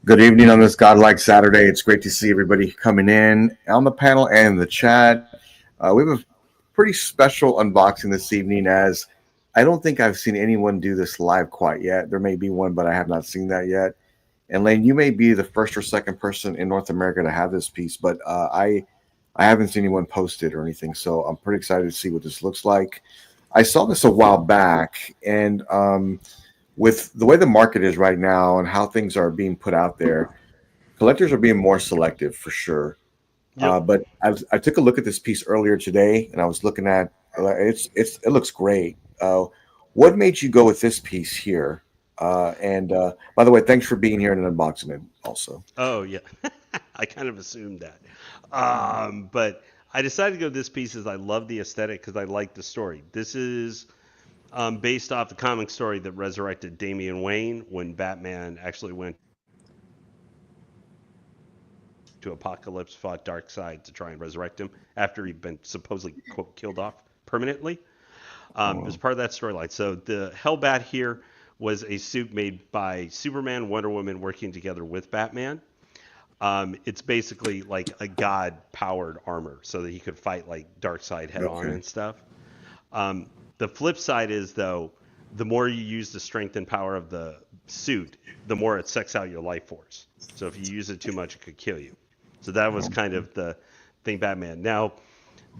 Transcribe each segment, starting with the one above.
Good evening on this Godlike Saturday. It's great to see everybody coming in on the panel and in the chat. We have a pretty special unboxing this evening, as I don't think I've seen anyone do this live quite yet. There may be one, but I have not seen that yet. And Lane, you may be the first or second person in North America to have this piece, but I haven't seen anyone post it or anything. So I'm pretty excited to see what this looks like. I saw this a while back, and with the way the market is right now and how things are being put out there, collectors are being more selective for sure. Yep. But I took a look at this piece earlier today, and I was looking at it looks great. What made you go with this piece here? And by the way, thanks for being here and unboxing it also. Oh, yeah. I kind of assumed that. But I decided to go this piece as I love the aesthetic because I like the story. This is based off the comic story that resurrected Damian Wayne when Batman actually went to Apocalypse, fought Darkseid to try and resurrect him after he'd been supposedly, quote, killed off permanently. It was part of that storyline. So the Hellbat here was a suit made by Superman, Wonder Woman working together with Batman. It's basically like a god-powered armor, so that he could fight like Darkseid head-on and stuff. The flip side is, though, the more you use the strength and power of the suit, the more it sucks out your life force. So if you use it too much, it could kill you. So that was kind of the thing Batman. Now,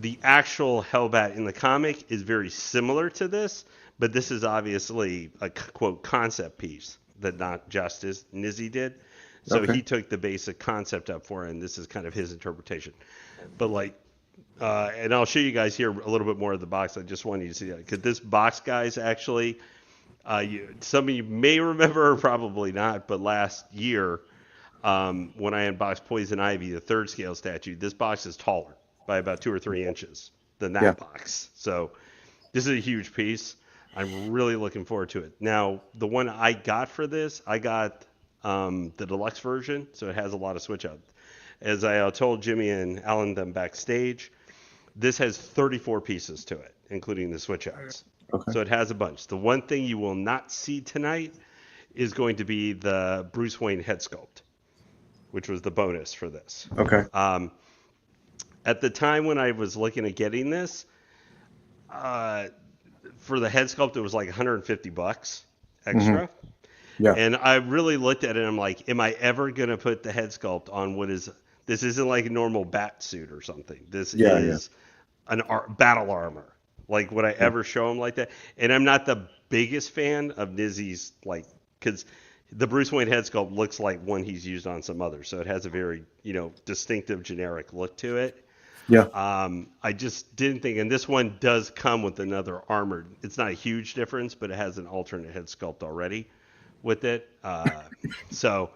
the actual Hellbat in the comic is very similar to this, but this is obviously a, quote, concept piece that not Justice Nizzy did. So he took the basic concept up for it, and this is kind of his interpretation. But like, and I'll show you guys here a little bit more of the box. I just wanted you to see that, because this box, guys, actually, some of you may remember, or probably not, but last year, when I unboxed Poison Ivy, the third scale statue, this box is taller by about 2 or 3 inches than that box. So this is a huge piece. I'm really looking forward to it. Now, the one I got for this, I got the deluxe version, so it has a lot of switch outs. As I told Jimmy and Alan them backstage, this has 34 pieces to it, including the switch outs. So it has a bunch. The one thing you will not see tonight is going to be the Bruce Wayne head sculpt, which was the bonus for this. At the time when I was looking at getting this, for the head sculpt, it was like $150 extra. And I really looked at it and I'm like, am I ever going to put the head sculpt on what is, this isn't like a normal bat suit or something. This is an battle armor. Like, would I ever show him like that? And I'm not the biggest fan of Nizzy's, like, because the Bruce Wayne head sculpt looks like one he's used on some others. So it has a very, distinctive generic look to it. I just didn't think, and this one does come with another armored. It's not a huge difference, but it has an alternate head sculpt already with it. So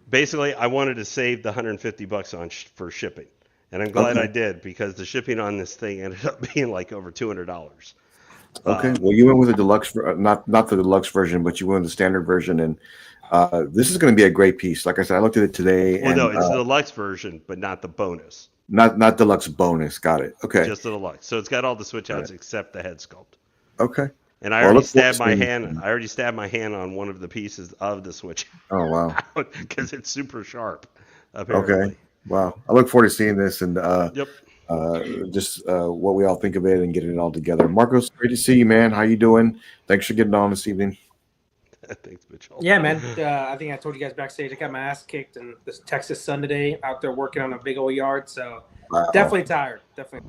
basically, I wanted to save the $150 for shipping, and I'm glad I did, because the shipping on this thing ended up being like over $200. Well, you went with the deluxe, not the deluxe version, but you went with the standard version, and this is going to be a great piece. Like I said, I looked at it today. Well, no, it's the deluxe version, but not the bonus. Not deluxe bonus. Got it. Okay. Just the deluxe. So it's got all the switch outs except the head sculpt. Okay. And I already stabbed my hand. I already stabbed my hand on one of the pieces of the switch. Oh wow! Because it's super sharp. Apparently. Okay. Wow. I look forward to seeing this and just what we all think of it and getting it all together. Marcos, great to see you, man. How you doing? Thanks for getting on this evening. Thanks, Mitchell. Yeah, man. I think I told you guys backstage, I got my ass kicked in this Texas sun today, out there working on a big old yard. So definitely tired. Definitely.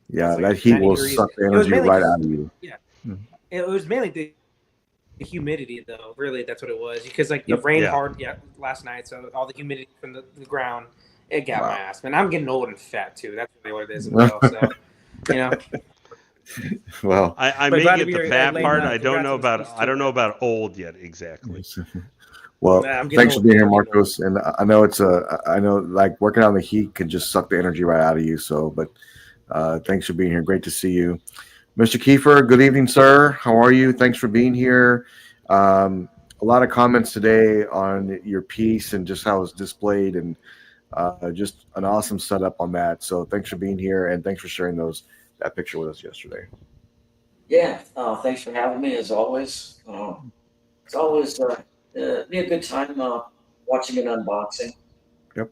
Yeah, that heat will suck the energy right out of you. Yeah. It was mainly the humidity, though. Really, that's what it was. Because it rained hard last night, so all the humidity from the ground, it got my ass. Man, I'm getting old and fat too. That's really what it is as well. So, Well, I may get the fat part. I don't know about old yet exactly. Well, thanks for being here, Marcos. And I know I know like working on the heat can just suck the energy right out of you. So, but thanks for being here. Great to see you. Mr. Kiefer, good evening, sir. How are you? Thanks for being here. A lot of comments today on your piece and just how it's displayed, and just an awesome setup on that. So thanks for being here, and thanks for sharing that picture with us yesterday. Yeah, thanks for having me as always. It's always be a good time watching an unboxing. Yep.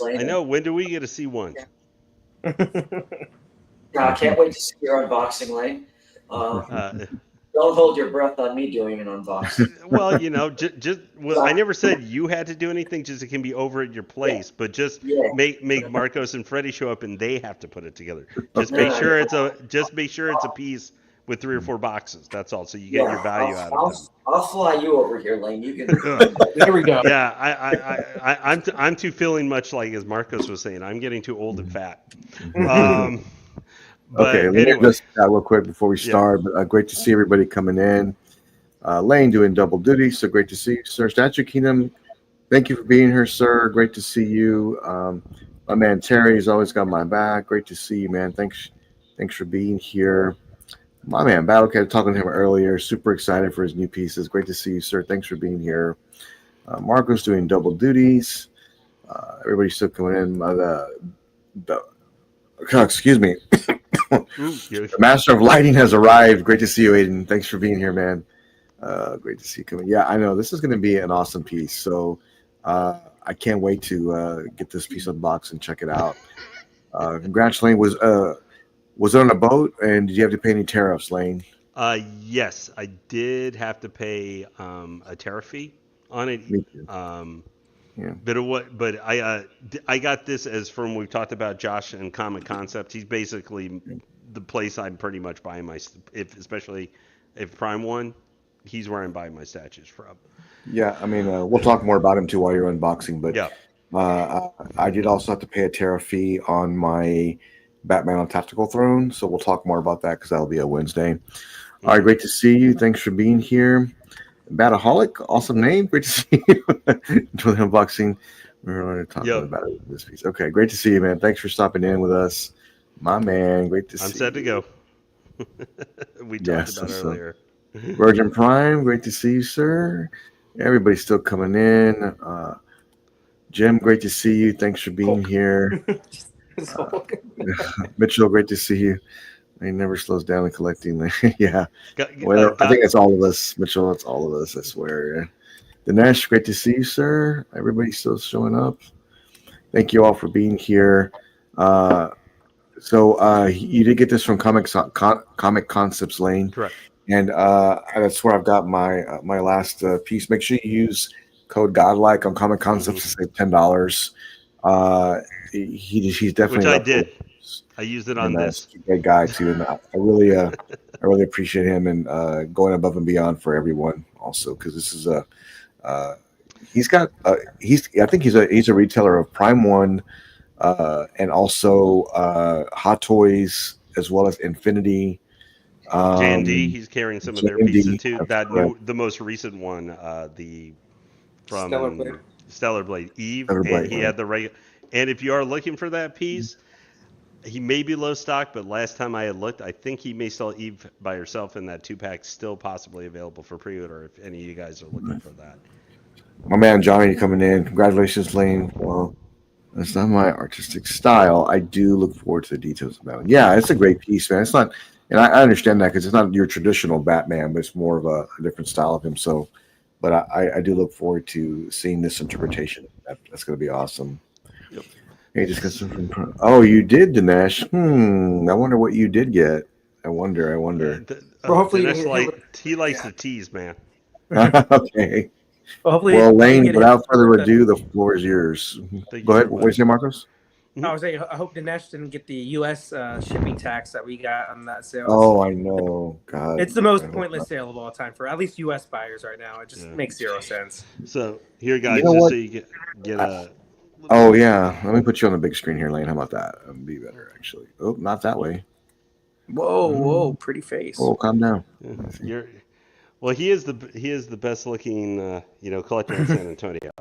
I know. When do we get to see one? I can't wait to see your unboxing, Lane. Don't hold your breath on me doing an unboxing. Well, I never said you had to do anything. Just it can be over at your place, but just make Marcos and Freddie show up and they have to put it together. Just make sure it's a piece with 3 or 4 boxes. That's all. So you get your value out of them. I'll fly you over here, Lane. You can. There we go. Yeah, I'm too feeling much like as Marcos was saying. I'm getting too old and fat. Okay, let me just real quick before we start. But great to see everybody coming in. Lane doing double duty, so great to see you, sir. Statue Kingdom, thank you for being here, sir. Great to see you. My man Terry's always got my back. Great to see you, man. Thanks for being here. My man Battlecat, talking to him earlier. Super excited for his new pieces. Great to see you, sir. Thanks for being here. Marco's doing double duties. Everybody's still coming in. Excuse me. The Master of Lighting has arrived. Great to see you, Aiden. Thanks for being here, man. Great to see you coming. Yeah, I know this is going to be an awesome piece. So I can't wait to get this piece unboxed and check it out. Congratulations. Was it on a boat, and did you have to pay any tariffs, Lane? Yes, I did have to pay a tariff fee on it. Me too. Yeah. But I got this as from we've talked about Josh and Comic Concepts. He's basically the place I'm pretty much buying especially if Prime One, he's where I'm buying my statues from. Yeah, I mean, we'll talk more about him too while you're unboxing. But yeah, I did also have to pay a tariff fee on my Batman on Tactical Throne, so we'll talk more about that because that'll be a Wednesday. All right, great to see you. Thanks for being here. Bataholic, awesome name. Great to see you. Enjoy the unboxing. We're going to talk about this piece. Okay, great to see you, man. Thanks for stopping in with us, my man. Great to see you. I'm set to go. We talked about earlier. Virgin Prime, great to see you, sir. Everybody's still coming in. Jim, great to see you. Thanks for being here. Mitchell, great to see you. He never slows down in collecting. Yeah. Well, I think it's all of us, Mitchell. It's all of us, I swear. Dinesh, great to see you, sir. Everybody's still showing up. Thank you all for being here. So you did get this from Comic Concepts, Lane. Correct. And that's where I've got my last piece. Make sure you use code Godlike on Comic Concepts to save $10. He's definitely. Which I did. I used it on this. He's a great guy too, and I really appreciate him and going above and beyond for everyone. Also, because this is I think he's a retailer of Prime One, and also Hot Toys as well as Infinity. J&D, he's carrying some of their pieces too. The most recent one, from Stellar Blade Eve, he had the regular. And if you are looking for that piece, he may be low stock, but last time I had looked, I think he may sell Eve by herself in that 2-pack, still possibly available for pre-order if any of you guys are looking for that. My man Johnny coming in. Congratulations, Lane. Well, that's not my artistic style. I do look forward to the details about it. Yeah, it's a great piece, man. It's not, and I understand that because it's not your traditional Batman, but it's more of a different style of him. So, but I do look forward to seeing this interpretation. That's going to be awesome. Yep. Hey, just got some from. Oh, you did, Dinesh. I wonder what you did get. I wonder. Well, hopefully he likes the tease, man. Okay. Well, Lane, without further ado, the floor is yours. Go ahead. What did you say, Marcos? I was saying, I hope Dinesh didn't get the U.S. Shipping tax that we got on that sale. Oh, I know. God, it's the most pointless sale of all time for at least U.S. buyers right now. It just makes zero sense. So here, guys, so you get a. Oh yeah, let me put you on the big screen here, Lane. How about that? That'd be better, actually. Oh, not that way. Whoa, pretty face. Oh, calm down. Well, he is the best looking collector in San Antonio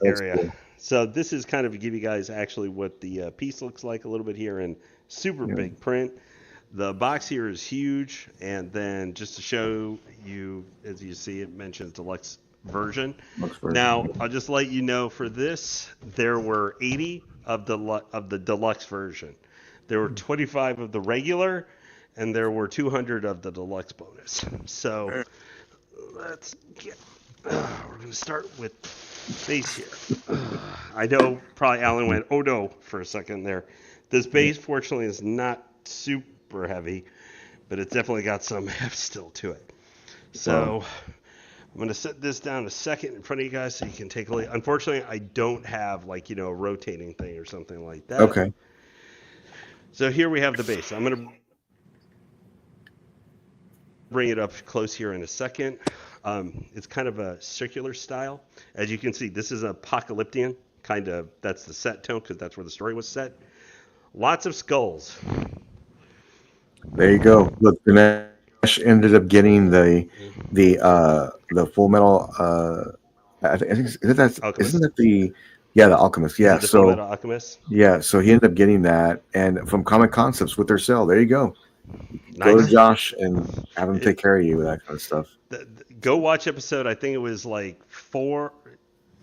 area. Cool. So this is kind of to give you guys actually what the piece looks like a little bit here in super big print. The box here is huge, and then just to show you, as you see, it mentions deluxe version. Now I'll just let you know for this, there were 80 of the deluxe version. There were 25 of the regular, and there were 200 of the deluxe bonus. So let's get we're going to start with base here. I know probably Alan went, oh no, for a second there. This base, fortunately, is not super heavy, but it's definitely got some heft still to it. So I'm going to set this down a second in front of you guys so you can take a look. Unfortunately, I don't have like, a rotating thing or something like that. Okay. So here we have the base. I'm going to bring it up close here in a second. It's kind of a circular style. As you can see, this is apocalyptic, kind of, that's the set tone because that's where the story was set. Lots of skulls. There you go. Look, Ganesh ended up getting the Full Metal. I think isn't that the Alchemist? Yeah. The Full Metal Alchemist. Yeah. So he ended up getting that, and from Comic Concepts with their sale. There you go. Nice. Go to Josh and have him take care of you with that kind of stuff. Go watch episode. I think it was like 4.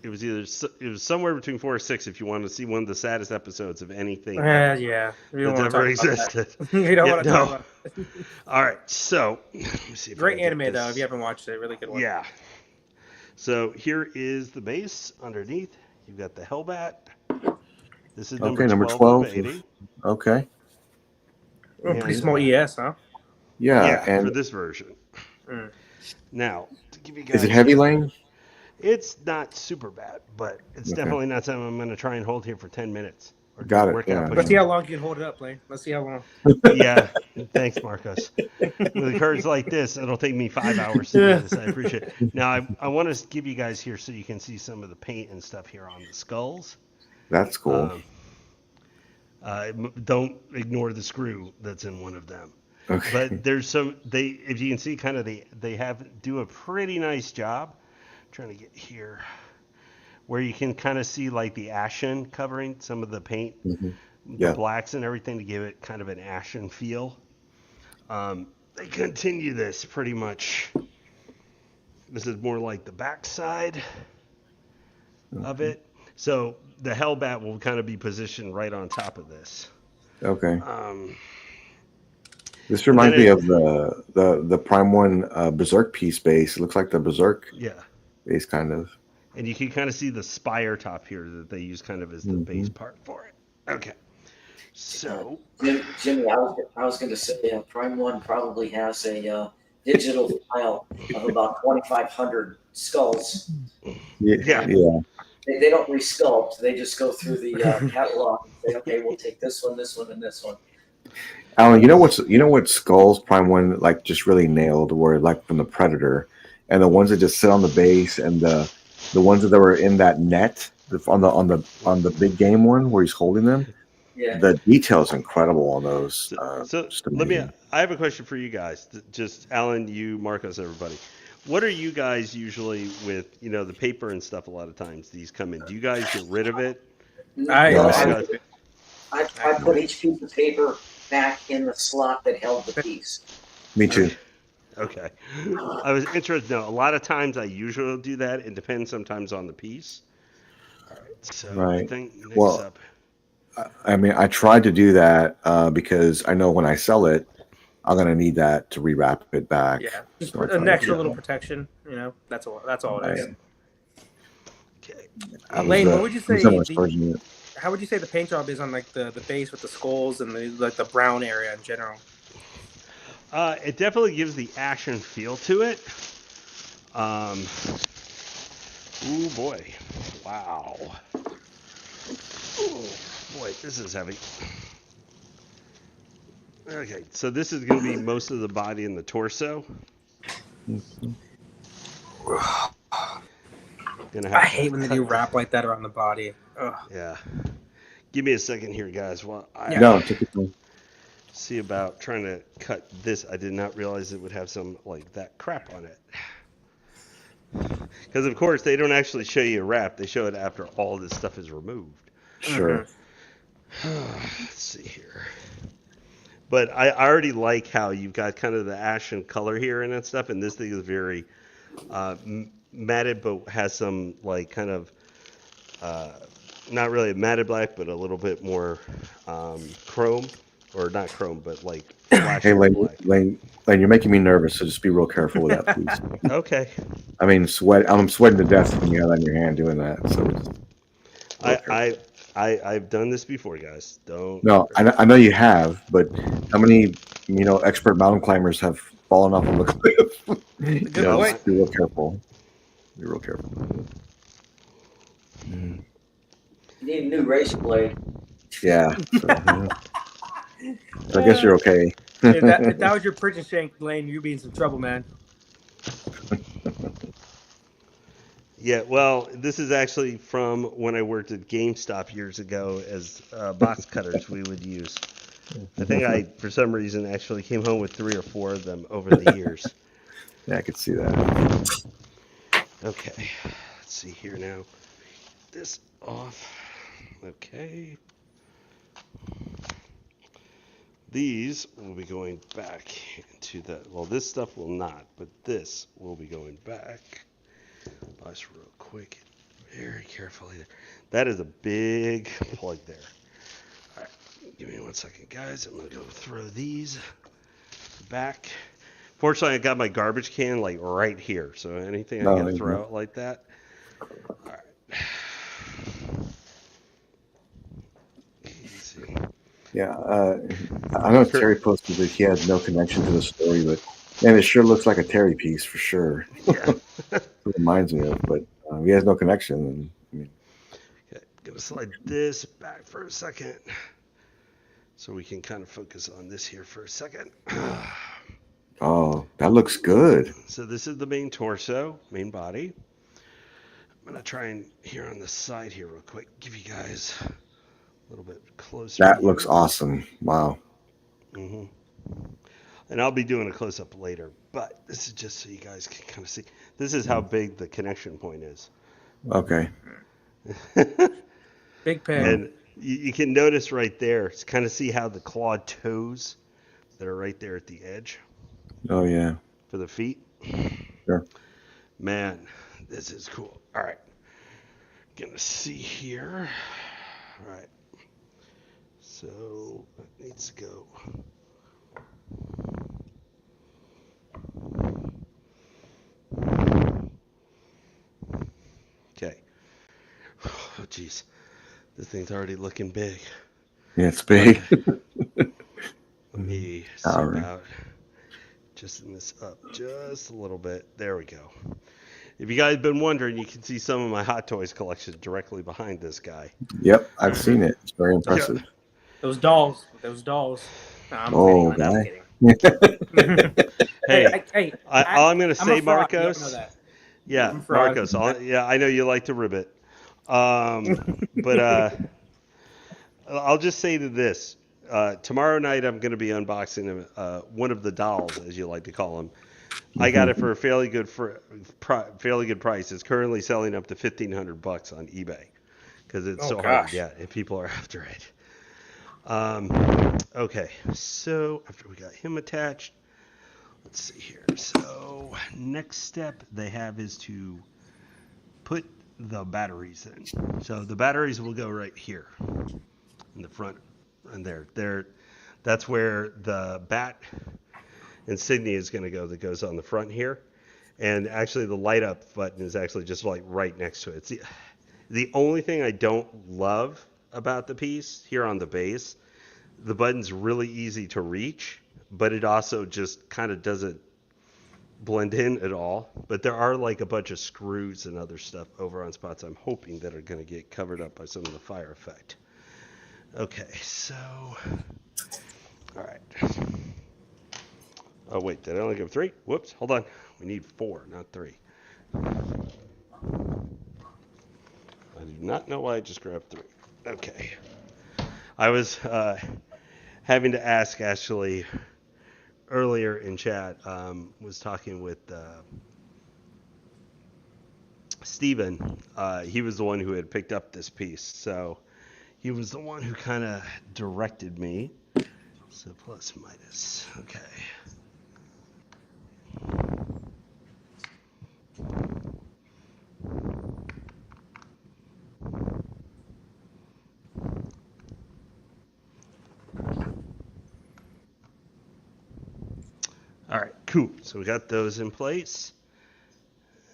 It was somewhere between 4 or 6 if you want to see one of the saddest episodes of anything. Yeah. We don't want to talk existed. about that. We don't want to talk about it. All right. So let me see. Great anime though. If you haven't watched it, really good one. Yeah. So here is the base underneath. You've got the Hellbat. This is number 12. Okay. Pretty small ES, huh? Yeah, and for this version. Now, to give you guys, is it heavy lane? It's not super bad, but it's definitely not something I'm going to try and hold here for 10 minutes. Got it. Yeah. Let's see how long you can hold it up, Lane. Let's see how long. Yeah. Thanks, Marcos. With cards like this, it'll take me 5 hours to do this. I appreciate it. Now, I want to give you guys here so you can see some of the paint and stuff here on the skulls. That's cool. Don't ignore the screw that's in one of them. Okay. But there's some, if you can see, kind of they do a pretty nice job. I'm trying to get here where you can kind of see like the ashen covering some of the paint, the blacks and everything to give it kind of an ashen feel. They continue this pretty much. This is more like the backside of it. So the Hellbat will kind of be positioned right on top of this. Okay. This reminds me of the Prime 1 Berserk piece base. It looks like the Berserk base kind of. And you can kind of see the spire top here that they use kind of as the base part for it. Okay. So, Jimmy, I was going to say Prime 1 probably has a digital file of about 2,500 skulls. Yeah. They don't resculpt. They just go through the catalog and say, okay, we'll take this one, and this one. Alan, you know what skulls Prime 1 like just really nailed were like from the Predator, and the ones that just sit on the base, and the ones that were in that net on the big game one where he's holding them. Yeah. The detail is incredible on those. So I have a question for you guys. Just Alan, you, Marcos, everybody. What are you guys usually with, the paper and stuff a lot of times these come in? Do you guys get rid of it? I put each piece of paper back in the slot that held the piece. Me too. Okay. I was interested. No, a lot of times I usually do that. It depends sometimes on the piece. All right. So I think next up. I mean, I tried to do that because I know when I sell it, I'm gonna need that to rewrap it back. Yeah, just an extra little protection. That's all. That's all it is. Okay. Lane, what would you say? How would you say the paint job is on like the base with the skulls and the brown area in general? It definitely gives the ashen feel to it. Oh boy! Wow. Oh boy, this is heavy. Okay, so this is going to be most of the body and the torso. I hate when they do wrap like that around the body. Ugh. Yeah. Give me a second here, guys. Well, take it away. See about trying to cut this. I did not realize it would have some like that crap on it. Because of course they don't actually show you a wrap. They show it after all this stuff is removed. Sure. Let's see here. But I already like how you've got kind of the ashen color here and that stuff. And this thing is very matted, but has some like kind of not really a matted black, but a little bit more chrome or not chrome, but like flashy Hey, Lane, black. Lane, you're making me nervous, so just be real careful with that, please. Okay. I mean, I'm sweating to death when you have that in your hand doing that. So just real careful. I've done this before, guys. Don't. No, I know you have, but how many expert mountain climbers have fallen off of a cliff? Good point. Just be real careful. Be real careful. You need a new razor blade. Yeah. So, So I guess you're okay. If that was your purchase shank, Lane, you'd be in some trouble, man. Yeah, well, this is actually from when I worked at GameStop years ago as box cutters we would use. I think I, for some reason, actually came home with 3 or 4 of them over the years. Yeah, I could see that. Okay, let's see here now. This off. Okay. These will be going back into the, well, this stuff will not, but this will be going back. Just real quick, very carefully there. That is a big plug there. All right, give me 1 second, guys. I'm gonna go throw these back. Fortunately, I got my garbage can like right here, so anything I gotta throw out like that. All right. Easy. Yeah, I know Terry posted that he had no connection to the story, but man, it sure looks like a Terry piece for sure. Yeah. It reminds me of, but he has no connection. And, I mean, Okay, gonna slide this back for a second, so we can kind of focus on this here for a second. oh, that looks good. So this is the main torso, main body. I'm gonna try and here on the side here real quick, give you guys a little bit closer. That looks awesome. Wow. Mm-hmm. And I'll be doing a close-up later, but this is just so you guys can kind of see. This is how big the connection point is. Okay. Big pen. And you can notice right there, kind of see how the clawed toes that are right there at the edge Oh yeah. for the feet. Sure. Man, this is cool. All right. Gonna see here. All right. So that needs to go. Okay. Oh, jeez. This thing's already looking big. Yeah, it's big. Let me see All right. about just in this up just a little bit. There we go. If you guys have been wondering, you can see some of my Hot Toys collection directly behind this guy. Yep, I've seen it. It's very impressive. Yeah. Those dolls. Those dolls. No, I'm Oh, kidding. I'm guy. kidding. Hey, all I'm going to say, I'm a fraud. You Marcos. don't know that. Yeah, I'm a fraud. Marcos. I know you like to ribbit. But I'll just say to this. Tomorrow night, I'm going to be unboxing one of the dolls, as you like to call them. I got it for a fairly good price. It's currently selling up to $1,500 on eBay because it's so hard to get, and people are after it. Okay, so after we got him attached, let's see here. So next step they have is to put the batteries in. So the batteries will go right here in the front, and that's where the bat insignia is going to go, that goes on the front here. And actually the light up button is actually just like right next to it. It's the only thing I don't love about the piece here on the base. The button's really easy to reach, but it also just kind of doesn't blend in at all. But there are like a bunch of screws and other stuff over on spots I'm hoping that are going to get covered up by some of the fire effect. Okay, so all right. Oh, wait, did I only give 3? Whoops, hold on. We need 4, not 3. I do not know why I just grabbed 3. Okay. I was having to ask, actually, earlier in chat, was talking with Steven. He was the one who had picked up this piece, so he was the one who kind of directed me. So plus minus, okay. Cool. So we got those in place.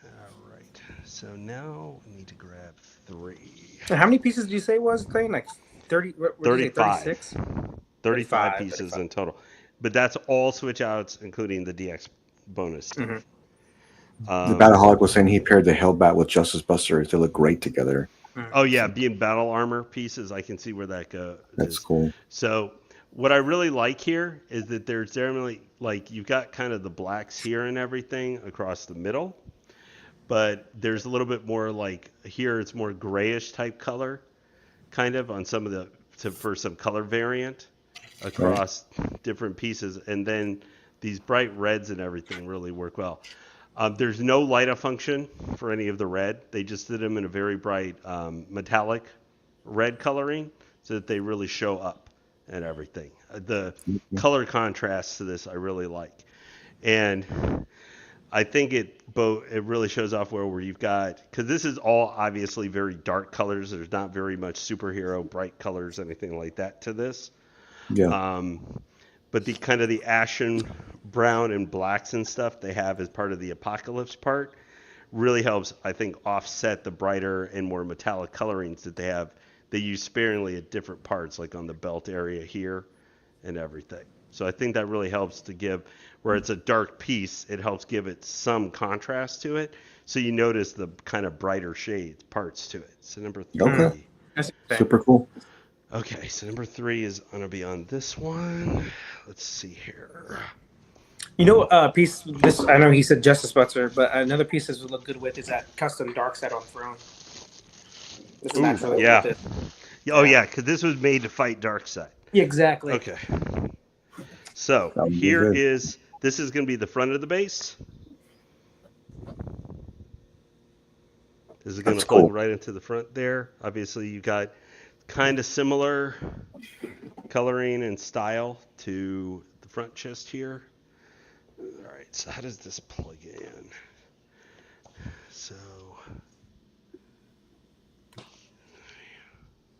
All right. So now we need to grab 3. And how many pieces did you say it was, Clayton? Like 30? What did you say? 36? 35 pieces in total. But that's all switch outs, including the DX bonus stuff. The Battleholic was saying he paired the Hellbat with Justice Buster. They look great together. Oh, yeah. Being battle armor pieces, I can see where that goes. That's cool. So what I really like here is that there's generally, like, you've got kind of the blacks here and everything across the middle. But there's a little bit more, like, here it's more grayish type color, kind of, on some of the, for some color variant across different pieces. And then these bright reds and everything really work well. There's no light up function for any of the red. They just did them in a very bright metallic red coloring so that they really show up and everything. The color contrast to this I really like. And I think it really shows off where you've got, because this is all obviously very dark colors. There's not very much superhero bright colors, anything like that to this. Yeah. But the kind of the ashen brown and blacks and stuff they have as part of the apocalypse part really helps, I think, offset the brighter and more metallic colorings that they have. They use sparingly at different parts, like on the belt area here and everything. So I think that really helps to give, where it's a dark piece, it helps give it some contrast to it. So you notice the kind of brighter shades parts to it. So number 3. Okay. Super cool. Okay, so number 3 is going to be on this one. Let's see here. You know, piece, this, I know he said Justice Buster, but another piece this would look good with is that custom dark side on Throne. This Ooh, naturally yeah. with it. Oh, yeah, because this was made to fight Darkseid. Yeah, exactly. Okay. So here is, this is going to be the front of the base. This is going to plug right into the front there. Obviously, you got kind of similar coloring and style to the front chest here. All right, so how does this plug in? So,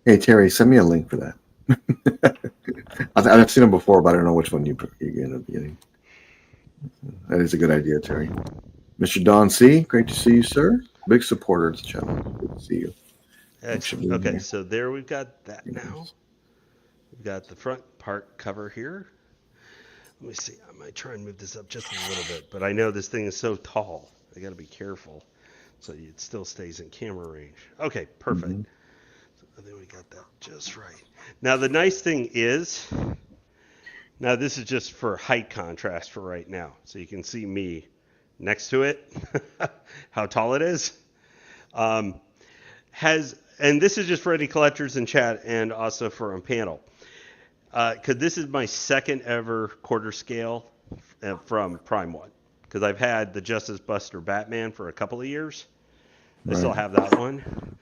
hey Terry, send me a link for that. I've seen them before, but I don't know which one you're going to be getting. That is a good idea, Terry. Mr. Don C, great to see you, sir. Big supporter of the channel. Good to see you. excellent. Okay, so there we've got that now. We've got the front part cover here. Let me see. I might try and move this up just a little bit, but I know this thing is so tall. I got to be careful so it still stays in camera range. Okay, perfect. So I think we got that just right. Now the nice thing is, now this is just for height contrast for right now, so you can see me next to it, how tall it is. And this is just for any collectors in chat and also for on panel. Because this is my second ever quarter scale from Prime 1. Because I've had the Justice Buster Batman for a couple of years. I still have that one.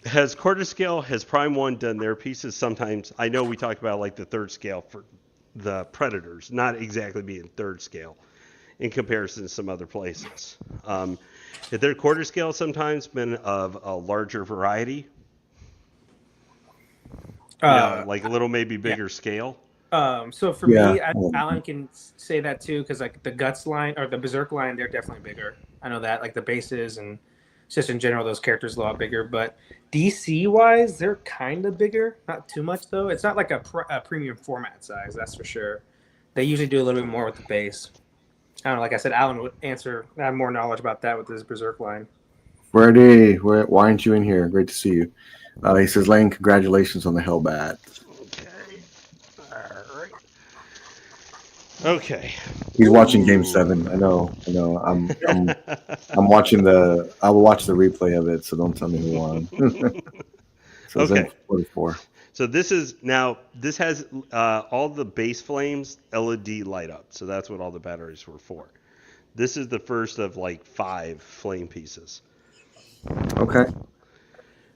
Has quarter scale, has Prime 1 done their pieces sometimes? I know we talk about like the third scale for the Predators, not exactly being third scale in comparison to some other places. If their quarter scale sometimes been of a larger variety, like a little maybe bigger scale. So for me, Alan can say that too, because like the Guts line or the Berserk line, they're definitely bigger. I know that, like the bases and just in general, those characters are a lot bigger. But DC wise, they're kind of bigger, not too much though. It's not like a premium format size, that's for sure. They usually do a little bit more with the base. I don't know, like I said, Alan would have more knowledge about that with his Berserk line. Freddie, why aren't you in here? Great to see you. He says, Lane, congratulations on the Hellbat. Okay. All right. Okay. He's watching Game 7. I know. I'm watching I will watch the replay of it, so don't tell me who won. So okay. 44. So this has all the base flames LED light up. So that's what all the batteries were for. This is the first of like 5 flame pieces. Okay.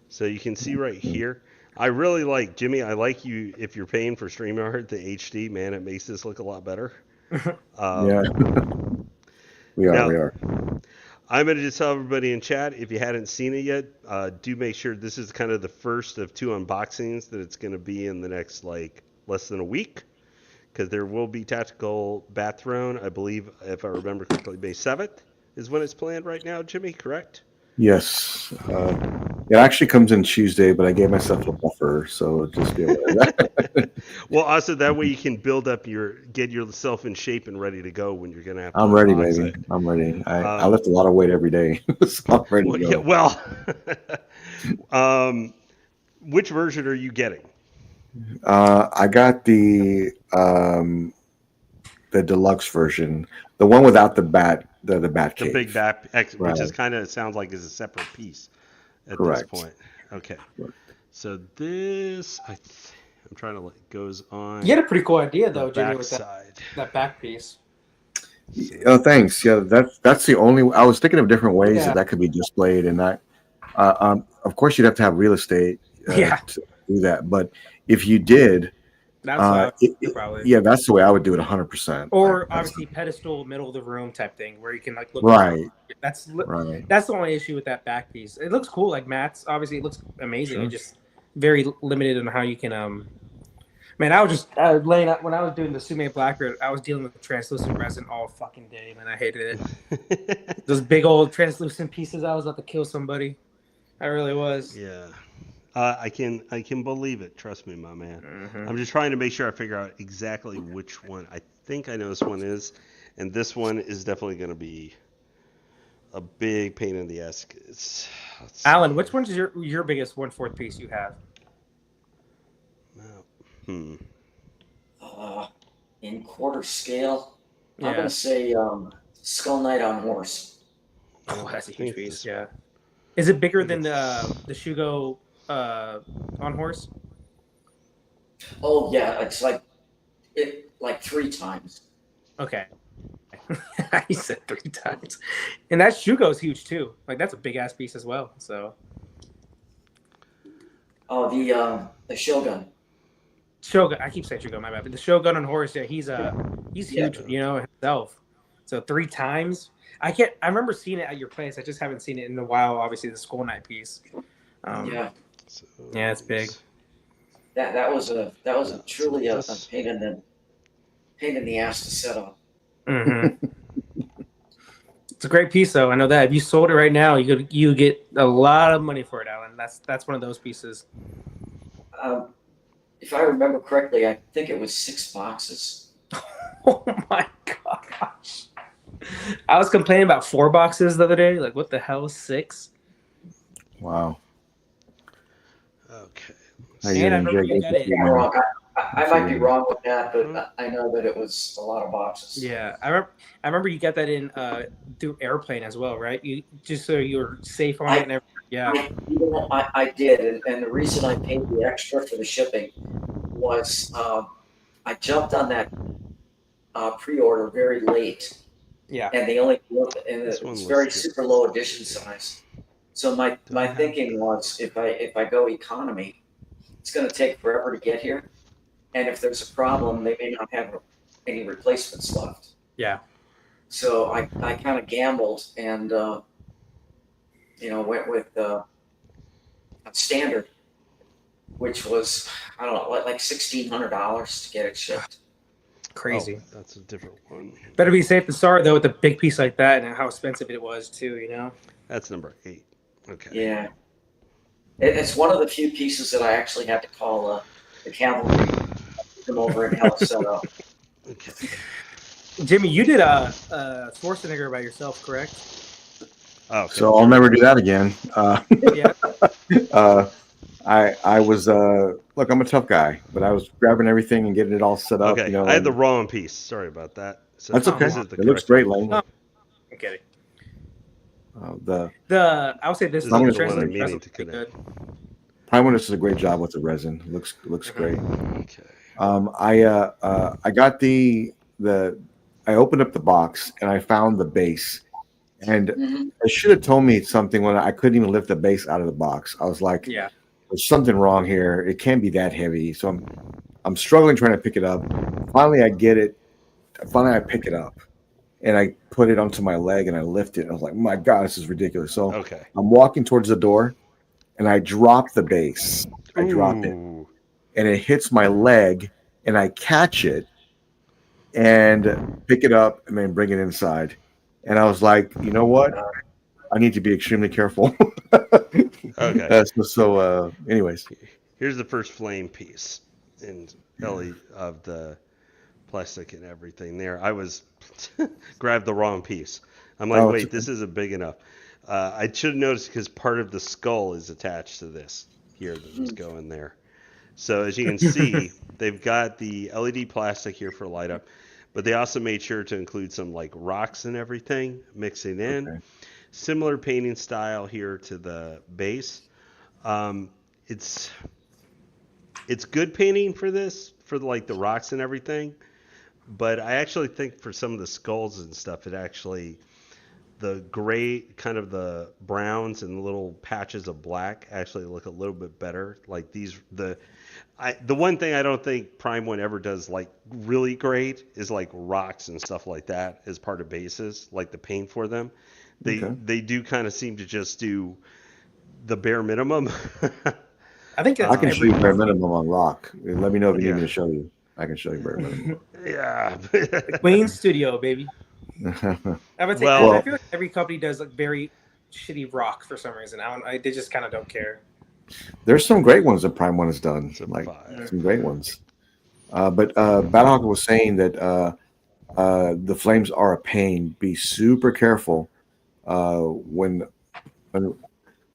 So you can see right here. I really like, Jimmy, I like you, if you're paying for StreamYard, the HD, man, it makes this look a lot better. Yeah. We are. I'm going to just tell everybody in chat, if you hadn't seen it yet, do make sure this is kind of the first of 2 unboxings that it's going to be in the next, like, less than a week. because there will be tactical bat throne. I believe, if I remember correctly, May 7th is when it's planned right now. Jimmy, correct? Yes. It actually comes in Tuesday, but I gave myself a buffer, so just be aware of that. Well, also that way you can get yourself in shape and ready to go when you're gonna have to I'm ready, unbox baby. it. I'm ready. I lift a lot of weight every day, so I'm ready Well, to yeah, go. well, which version are you getting? I got the deluxe version, the one without the bat, the bat The cave. big bat, Right. which is kind of sounds like is a separate piece at Correct. this point. Okay, Correct. so this I'm trying to goes on. You had a pretty cool idea though, the Jimmy, back with side. that back piece. Oh, thanks. Yeah, that's the only. I was thinking of different ways Yeah. that could be displayed, and that. Of course, you'd have to have real estate Yeah. to do that. But if you did, That's what I would do, probably. yeah, that's the way I would do it 100%. Or obviously pedestal, middle of the room type thing, where you can like look. Right. around. That's Right. the only issue with that back piece. It looks cool, like Matt's. Obviously, it looks amazing. Sure. It's just very limited on how you can. Man, I was laying out when I was doing the Sume Blackbird. I was dealing with translucent resin all fucking day, man. I hated it. Those big old translucent pieces. I was about to kill somebody. I really was. Yeah. I can believe it. Trust me, my man. Mm-hmm. I'm just trying to make sure I figure out exactly which one. I think I know this one is, and this one is definitely going to be a big pain in the ass. Alan, which one's your biggest 1/4 piece you have? In quarter scale, Yeah. I'm gonna say Skull Knight on horse. Oh, that's a huge piece. Yeah. Is it bigger than the Shugo on horse? Oh yeah, it's like 3 times. Okay. He said 3 times. And that Shugo's huge too. Like that's a big ass piece as well. So Oh, the Shogun. Shogun, I keep saying Shogun, my bad. But the Shogun on horse, yeah, he's huge, himself. So 3 times. I remember seeing it at your place. I just haven't seen it in a while. Obviously, the Skull Knight piece. Yeah, it's big. That was truly a pain in the ass to set up. Mm-hmm. It's a great piece, though. I know that if you sold it right now, you get a lot of money for it, Alan. That's one of those pieces. If I remember correctly, I think it was 6 boxes. Oh my gosh! I was complaining about 4 boxes the other day. Like, what the hell, 6? Wow. Okay. And I remember you got it. I might be wrong with that, but I know that it was a lot of boxes. Yeah, I remember you got that in through airplane as well, right? You just so you were safe on it and everything. Yeah, I did, and the reason I paid the extra for the shipping was I jumped on that pre-order very late. Yeah, and it's very super low edition size. So my thinking was if I go economy, it's going to take forever to get here. And if there's a problem, they may not have any replacements left. Yeah. So I kind of gambled and, went with standard, which was, I don't know, like $1,600 to get it shipped. Crazy. Oh, that's a different one. Better be safe than sorry, though, with a big piece like that and how expensive it was, too, That's number 8. Okay. Yeah. It's one of the few pieces that I actually had to call the cavalry to come over and help set up. Okay. Jimmy, you did a Schwarzenegger by yourself, correct? Oh, okay. So I'll never do that again. Yeah. I was look, I'm a tough guy, but I was grabbing everything and getting it all set up. Okay, I had the wrong piece. Sorry about that. So That's okay. this is the It looks correct great, one. Lane. I'm kidding. I would say this This is is the the one I'm translation meaning is to pretty connect. good. Prime does a great job with the resin. Looks great. Okay. I got I opened up the box and I found the base, and it should have told me something when I couldn't even lift the base out of the box. I was like, Yeah. there's something wrong here. It can't be that heavy. So I'm struggling trying to pick it up. Finally, I get it. Finally, I pick it up and I put it onto my leg and I lift it. I was like, my God, this is ridiculous. So Okay. I'm walking towards the door and I drop the base. I drop it Ooh. and it hits my leg and I catch it and pick it up and then bring it inside. And I was like, you know what? I need to be extremely careful. Okay. Anyways. Here's the first flame piece and Ellie of the plastic and everything there. I was grabbed the wrong piece. I'm like, wait, this isn't big enough. I should have noticed because part of the skull is attached to this here that was going there. So as you can see, they've got the LED plastic here for light up, but they also made sure to include some like rocks and everything mixing in. Okay. Similar painting style here to the base. It's good painting for this, for like the rocks and everything. But I actually think for some of the skulls and stuff, the gray, kind of the browns and little patches of black actually look a little bit better. Like the one thing I don't think Prime 1 ever does like really great is like rocks and stuff like that as part of bases, like the paint for them. They do kind of seem to just do the bare minimum. I think I can show you bare minimum on rock. Let me know if you need me to show you. I can show you bare minimum. Yeah. Wayne Studio, baby. I feel like every company does like very shitty rock for some reason. They just kind of don't care. There's some great ones that Prime 1 has done. Some great ones. But Battlehawk was saying that the flames are a pain. Be super careful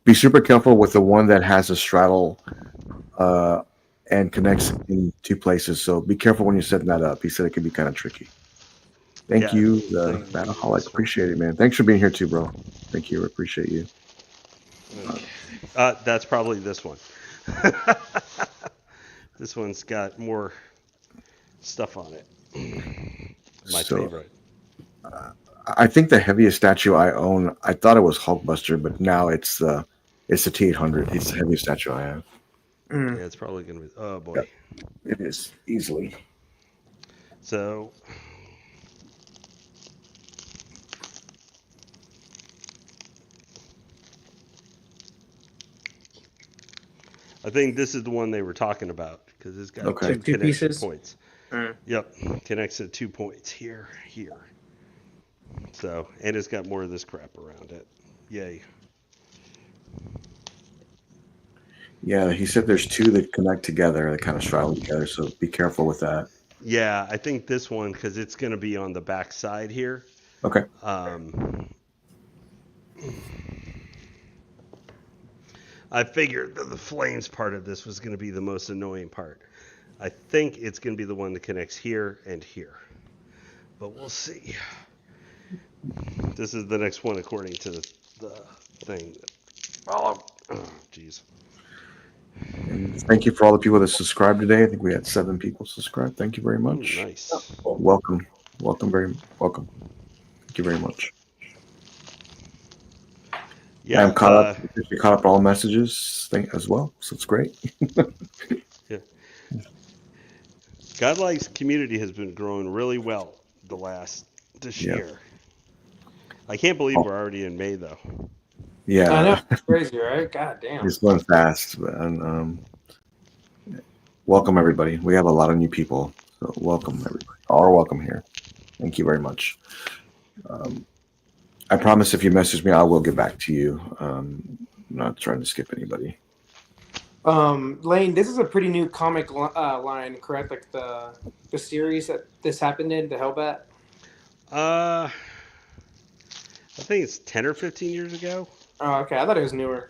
be super careful with the one that has a straddle and connects in two places. So be careful when you're setting that up. He said it can be kind of tricky. Thank you, Battlehawk. Appreciate it, man. Thanks for being here too, bro. Thank you. I appreciate you. That's probably this one. This one's got more stuff on it. My favorite. I think the heaviest statue I own, I thought it was Hulkbuster, but now it's the T800. It's the heaviest statue I have. Yeah, it's probably going to be. Oh boy, it is easily. So. I think this is the one they were talking about because it's got two connection points. Yep, connects at 2 points here. So, and it's got more of this crap around it. Yay. Yeah, he said there's two that connect together, that kind of straddle together, so be careful with that. Yeah, I think this one, because it's going to be on the back side here. Okay. I figured that the flames part of this was going to be the most annoying part. I think it's going to be the one that connects here and here. But we'll see. This is the next one according to the thing. Oh, jeez. Thank you for all the people that subscribed today. I think we had 7 people subscribe. Thank you very much. Nice. Welcome. Very welcome. Thank you very much. Yeah, I'm caught up. You caught up all messages as well, so it's great. Yeah. Godlike's community has been growing really well this year. I can't believe we're already in May though. Yeah, I know, it's crazy, right? God damn. It's going fast, and welcome everybody. We have a lot of new people, so welcome everybody. All are welcome here. Thank you very much. I promise if you message me, I will get back to you. I'm not trying to skip anybody. Lane, this is a pretty new comic line, correct? Like the series that this happened in, the Hellbat? I think it's 10 or 15 years ago. Oh, okay. I thought it was newer.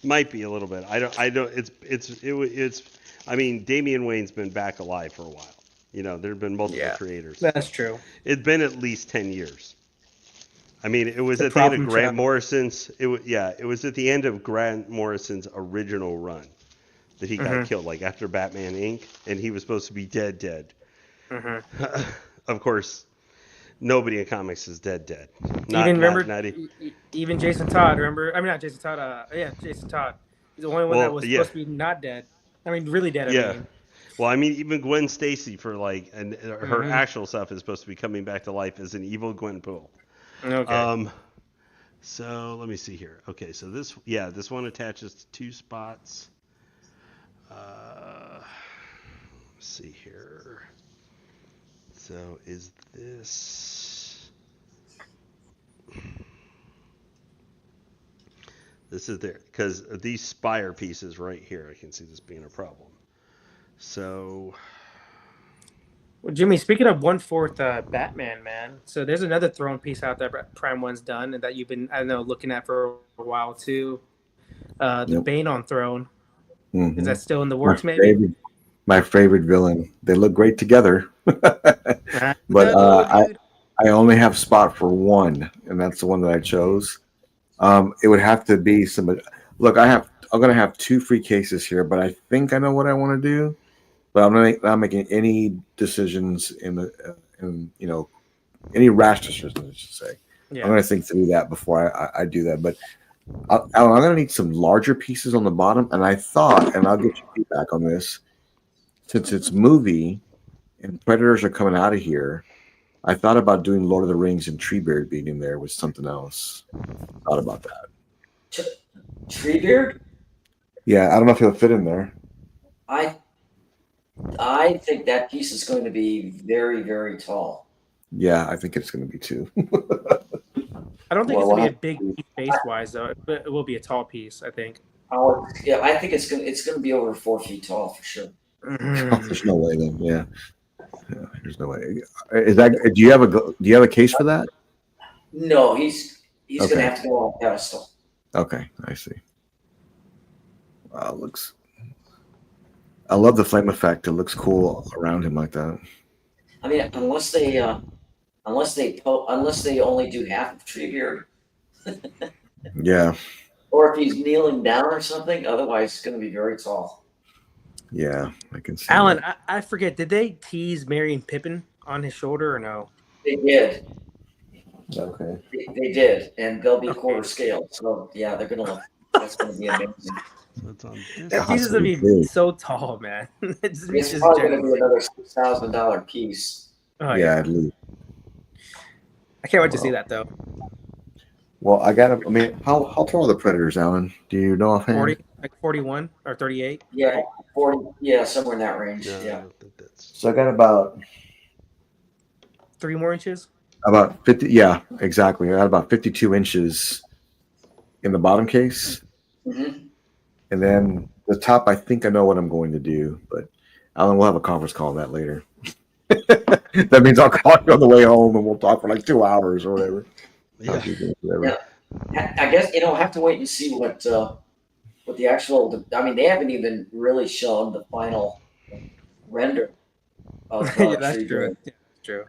Might be a little bit. I don't. It's. I mean, Damian Wayne's been back alive for a while. You know, there have been multiple creators. That's true. It's been at least 10 years. I mean, it was at the end of Grant Morrison's. It was at the end of Grant Morrison's original run that he got killed, like after Batman Inc. And he was supposed to be dead. Of course, nobody in comics is dead. Even Jason Todd. Remember? I mean, not Jason Todd. Jason Todd. He's the only one that was supposed to be not dead. I mean, really dead. Yeah. I mean. Well, I mean, even Gwen Stacy for her actual stuff is supposed to be coming back to life as an evil Gwenpool. Okay. So let me see here. Okay, so this one attaches to 2 spots. Let's see here. So is this? This is there because these spire pieces right here. I can see this being a problem. So. Well, Jimmy, speaking of 1/4 Batman, man. So there's another throne piece out there Prime One's done, and that you've been, I don't know, looking at for a while too. The Bane on throne. Mm-hmm. Is that still in the My works? Maybe. my favorite villain. They look great together, but I only have spot for one, and that's the one that I chose. It would have to be some. Look, I'm gonna have 2 free cases here, but I think I know what I want to do. But I'm not making any decisions in any rash decisions, I should say. Yeah. I'm going to think through that before I do that. But I'm going to need some larger pieces on the bottom. And I thought, and I'll get your feedback on this, since it's movie and Predators are coming out of here, I thought about doing Lord of the Rings and Treebeard being in there with something else. Thought about that. Treebeard? Yeah, I don't know if he'll fit in there. I think that piece is going to be very, very tall. Yeah, I think it's going to be too. I don't think it's going to be a big piece base-wise, though. It will be a tall piece, I think. Yeah, I think it's going to be over 4 feet tall for sure. There's no way then. Yeah, there's no way. Is that? Do you have a case for that? No, he's going to have to go on a pedestal. Okay, I see. Wow, looks. I love the flame effect. It looks cool around him like that. I mean, unless they only do half of Treebeard. Yeah. Or if he's kneeling down or something. Otherwise, it's going to be very tall. Yeah, I can see. Alan, I forget. Did they tease Merry Pippin on his shoulder or no? They did. Okay. They did, and they'll be quarter scale. So yeah, they're going to look. That's going to be amazing. That piece is gonna be so tall, man. It's probably going to be another $6,000 piece. Oh, yeah, at least. I can't wait to see that though. Well, I mean, how tall are the Predators, Alan? Do you know offhand? 40, like 41 or 38. Yeah, 40. Yeah, somewhere in that range. Yeah. So I got about 3 more inches. About 50. Yeah, exactly. I got about 52 inches in the bottom case. Mm-hmm. And then the top, I think I know what I'm going to do, but Alan, we'll have a conference call on that later. That means I'll call you on the way home and we'll talk for like 2 hours or whatever. Yeah. I guess I'll have to wait and see what the actual. I mean, they haven't even really shown the final render of yeah, that's true. Yeah, that's true.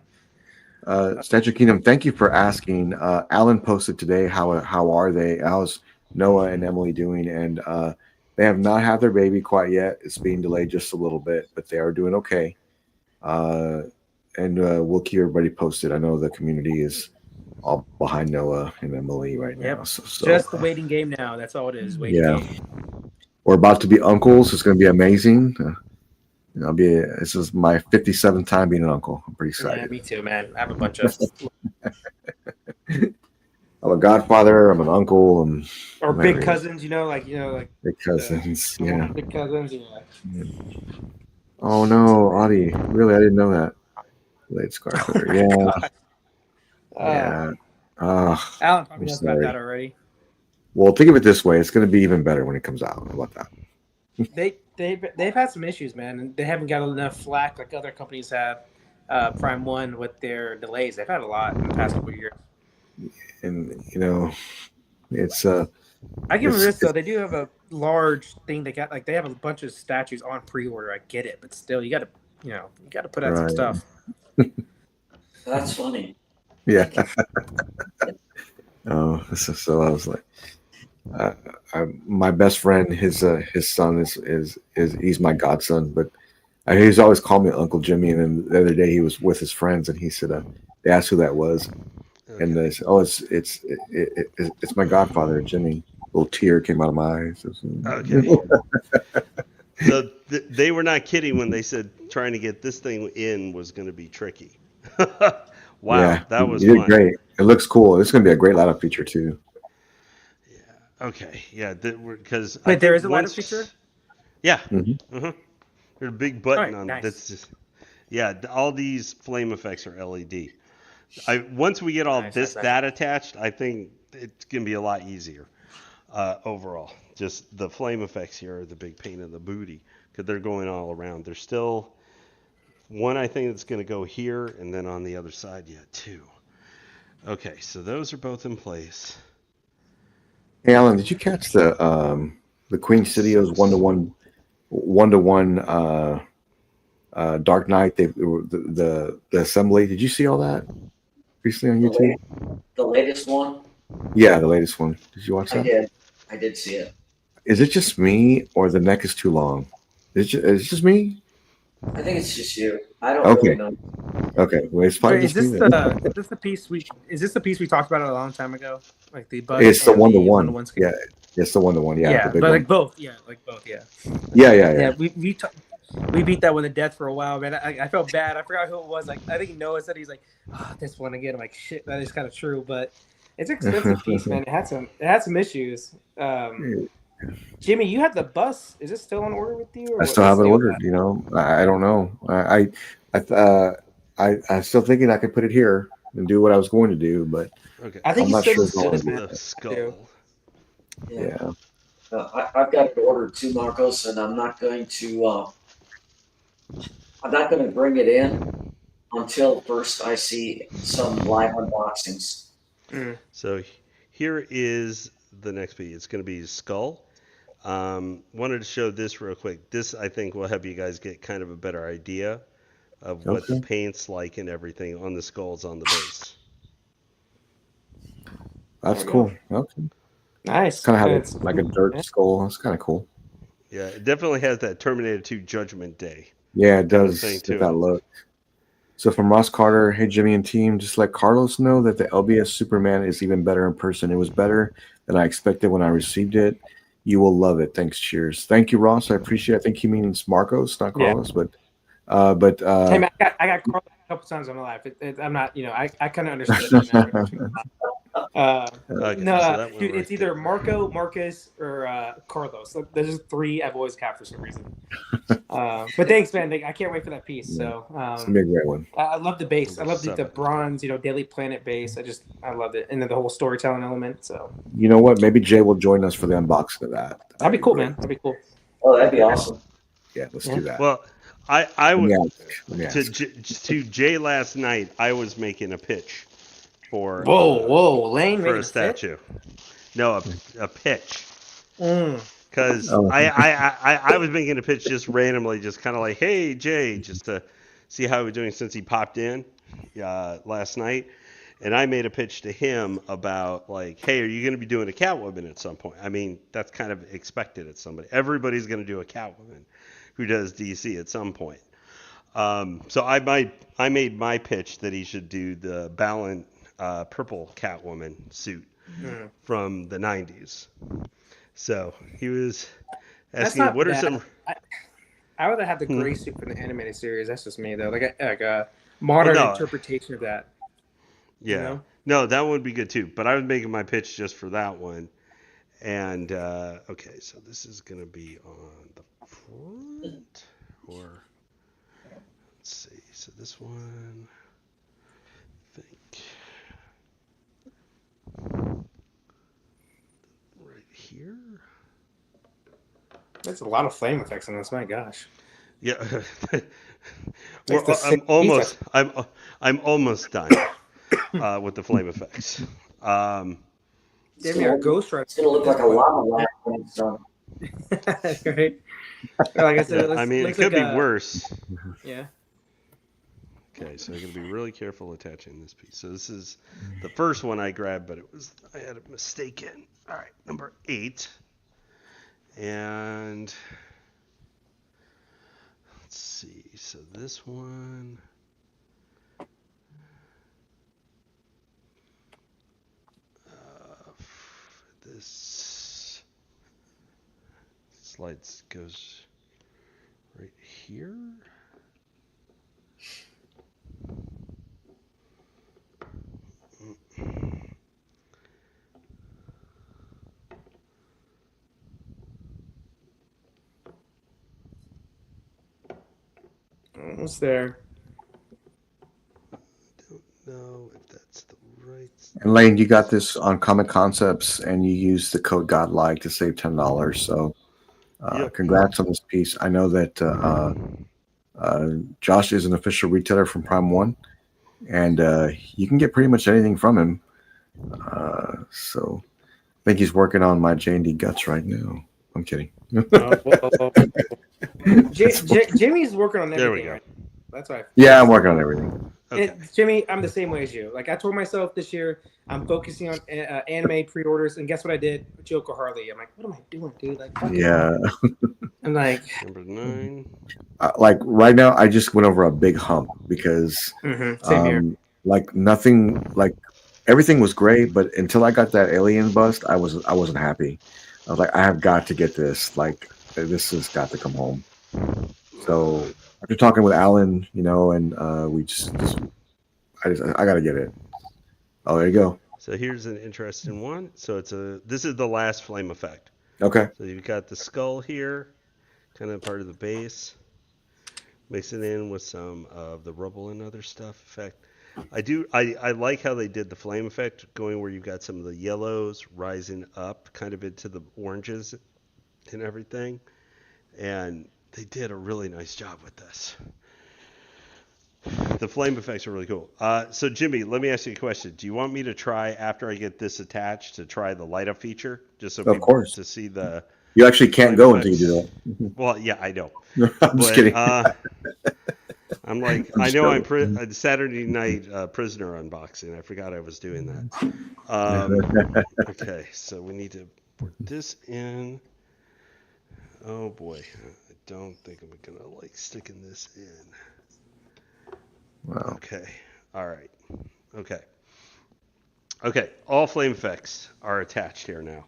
Statue Kingdom, thank you for asking. Alan posted today how are they? How's Noah and Emily doing? And they have not had their baby quite yet. It's being delayed just a little bit, but they are doing okay. And we'll keep everybody posted. I know the community is all behind Noah and Emily right now. So just the waiting game now. That's all it is. Waiting game. We're about to be uncles. It's going to be amazing. This is my 57th time being an uncle. I'm pretty excited. Yeah, me too, man. I have a bunch of. I'm a godfather. I'm an uncle. Or big cousins, like big cousins. Yeah. Big cousins. Yeah. Oh no, Audie! Really, I didn't know that. Late Scarfitter. Yeah. Yeah. Alan probably knows about that already. Well, think of it this way: it's going to be even better when it comes out. How about that? They've had some issues, man, and they haven't got enough flack like other companies have. Prime One with their delays, they've had a lot in the past couple of years. And it's I give them this though. They do have a large thing. They have a bunch of statues on pre-order. I get it, but still, you got to put out some stuff. That's funny. Yeah. So I was like, my best friend, his son is he's my godson, but he's always called me Uncle Jimmy. And then the other day he was with his friends, and he said, they asked who that was, and they said, "Oh, it's my godfather, Jimmy." A little tear came out of my eyes. Okay. So they were not kidding when they said trying to get this thing in was going to be tricky. Wow, yeah, that was fun. Great. It looks cool. It's going to be a great lineup feature too. Yeah. Okay. Yeah. Because there is a lineup feature. Yeah. Mm-hmm. Mm-hmm. There's a big button on nice. that's just. Yeah, all these flame effects are LED. Once we get all that attached, I think it's gonna be a lot easier overall. Just the flame effects here are the big pain in the booty because they're going all around. There's still one I think that's gonna go here, and then on the other side, two. Okay, so those are both in place. Hey, Alan, did you catch the Queen Studios 1-to-1 Dark Knight? The assembly. Did you see all that recently on YouTube? The latest one. Yeah, the latest one. Did you watch that? I did see it. Is it just me, or the neck is too long? Is it just me? I think it's just you. I don't really know. Okay, well, it's probably is this the piece we talked about a long time ago? Like the bus. It's the 1-to-1. Yeah, it's the 1-to-1. Yeah, but like both. Yeah, like both. Yeah. Yeah. We beat that one to death for a while, man. I felt bad. I forgot who it was. Like I think Noah said he's like, this one again. I'm like, shit, that is kind of true, but it's an expensive piece, man. It had some issues. Jimmy, you had the bus. Is it still on order with you? I still have it ordered. I don't know. I'm still thinking I could put it here and do what I was going to do, but I think I'm not sure. The skull. Yeah. I've got it ordered too, Marcos, and I'm not going to bring it in until first I see some live unboxings. So here is the next piece. It's going to be skull. Wanted to show this real quick. This, I think, will help you guys get kind of a better idea of what the paint's like and everything on the skulls on the base. That's cool. Okay. Nice. Kind of have like a dirt skull. That's kind of cool. Yeah, it definitely has that Terminator 2 Judgment Day. Yeah, it does. That look. So from Ross Carter, hey Jimmy and team, just let Carlos know that the LBS Superman is even better in person. It was better than I expected when I received it. You will love it. Thanks. Cheers. Thank you, Ross. I appreciate it. I think he means Marcos, not Carlos, but hey man, I got Carlos a couple times in my life. I'm not, I kind of understood it. Dude, it's either Marco, Marcus, or Carlos. There's just three I've always got for some reason. But thanks, man. I can't wait for that piece. So it's gonna be a great one. I love the base. I love the bronze, Daily Planet base. I loved it, and then the whole storytelling element. So you know what? Maybe Jay will join us for the unboxing of that. That'd be cool, man. That'd be cool. Oh, that'd be awesome. Yeah, let's do that. Well, I would to Jay last night. I was making a pitch for Lane for a statue. No, a pitch. Because Oh. I was making a pitch just randomly, just kind of like, hey Jay, just to see how he was doing since he popped in last night, and I made a pitch to him about like, hey, are you going to be doing a Catwoman at some point? I mean, that's kind of expected at somebody. Everybody's going to do a Catwoman who does DC at some point. So I made my pitch that he should do the Ballant purple Catwoman suit from the 90s. So he was asking, what are some... I would have the gray suit from the animated series. That's just me, though. Like a modern interpretation of that. Yeah. No, that would be good, too. But I was making my pitch just for that one. And, okay, so this is going to be on the front. Or, let's see. So this one, I think... right here. There's a lot of flame effects in this. My gosh. Yeah. Well, I'm almost done with the flame effects. Damn, you're a Ghost Rider. It's gonna look like a lava lamp when it's done. Right. Like I said, it could be worse. Yeah. Okay, so I'm gonna be really careful attaching this piece. So this is the first one I grabbed, but I had a mistake in. All right, number 8, and let's see. So this one. This slides goes right here. Almost there. And Lane, you got this on Comic Concepts, and you used the code Godlike to save $10. So, congrats on this piece. I know that Josh is an official retailer from Prime One, and you can get pretty much anything from him. So, I think he's working on my J&D Guts right now. I'm kidding. Jimmy's working on everything. There we go. Right? That's why. Yeah, I'm working on everything. Okay. Jimmy, I'm the same way as you. Like I told myself this year, I'm focusing on anime pre-orders, and guess what I did? Joker Harley. I'm like, what am I doing, dude? Like, Yeah. I'm like, Number 9. Like right now, I just went over a big hump because, same here. like nothing, like everything was great, but until I got that alien bust, I wasn't happy. I was like, I have got to get this. Like, this has got to come home. So after talking with Alan, and we I got to get it. Oh, there you go. So here's an interesting one. So this is the last flame effect. Okay. So you've got the skull here, kind of part of the base. Mix it in with some of the rubble and other stuff effect. I like how they did the flame effect, going where you've got some of the yellows rising up kind of into the oranges and everything. And they did a really nice job with this. The flame effects are really cool. So Jimmy, let me ask you a question. Do you want me to try, after I get this attached, to try the light up feature? Just so people to see the... You actually can't go until you do that. Well, yeah, I know. I'm just kidding. I'm like, I know I'm Saturday night prisoner unboxing. I forgot I was doing that. Okay, so we need to put this in. Oh boy, I don't think I'm gonna like sticking this in. Wow. Okay, all right. Okay, all flame effects are attached here now.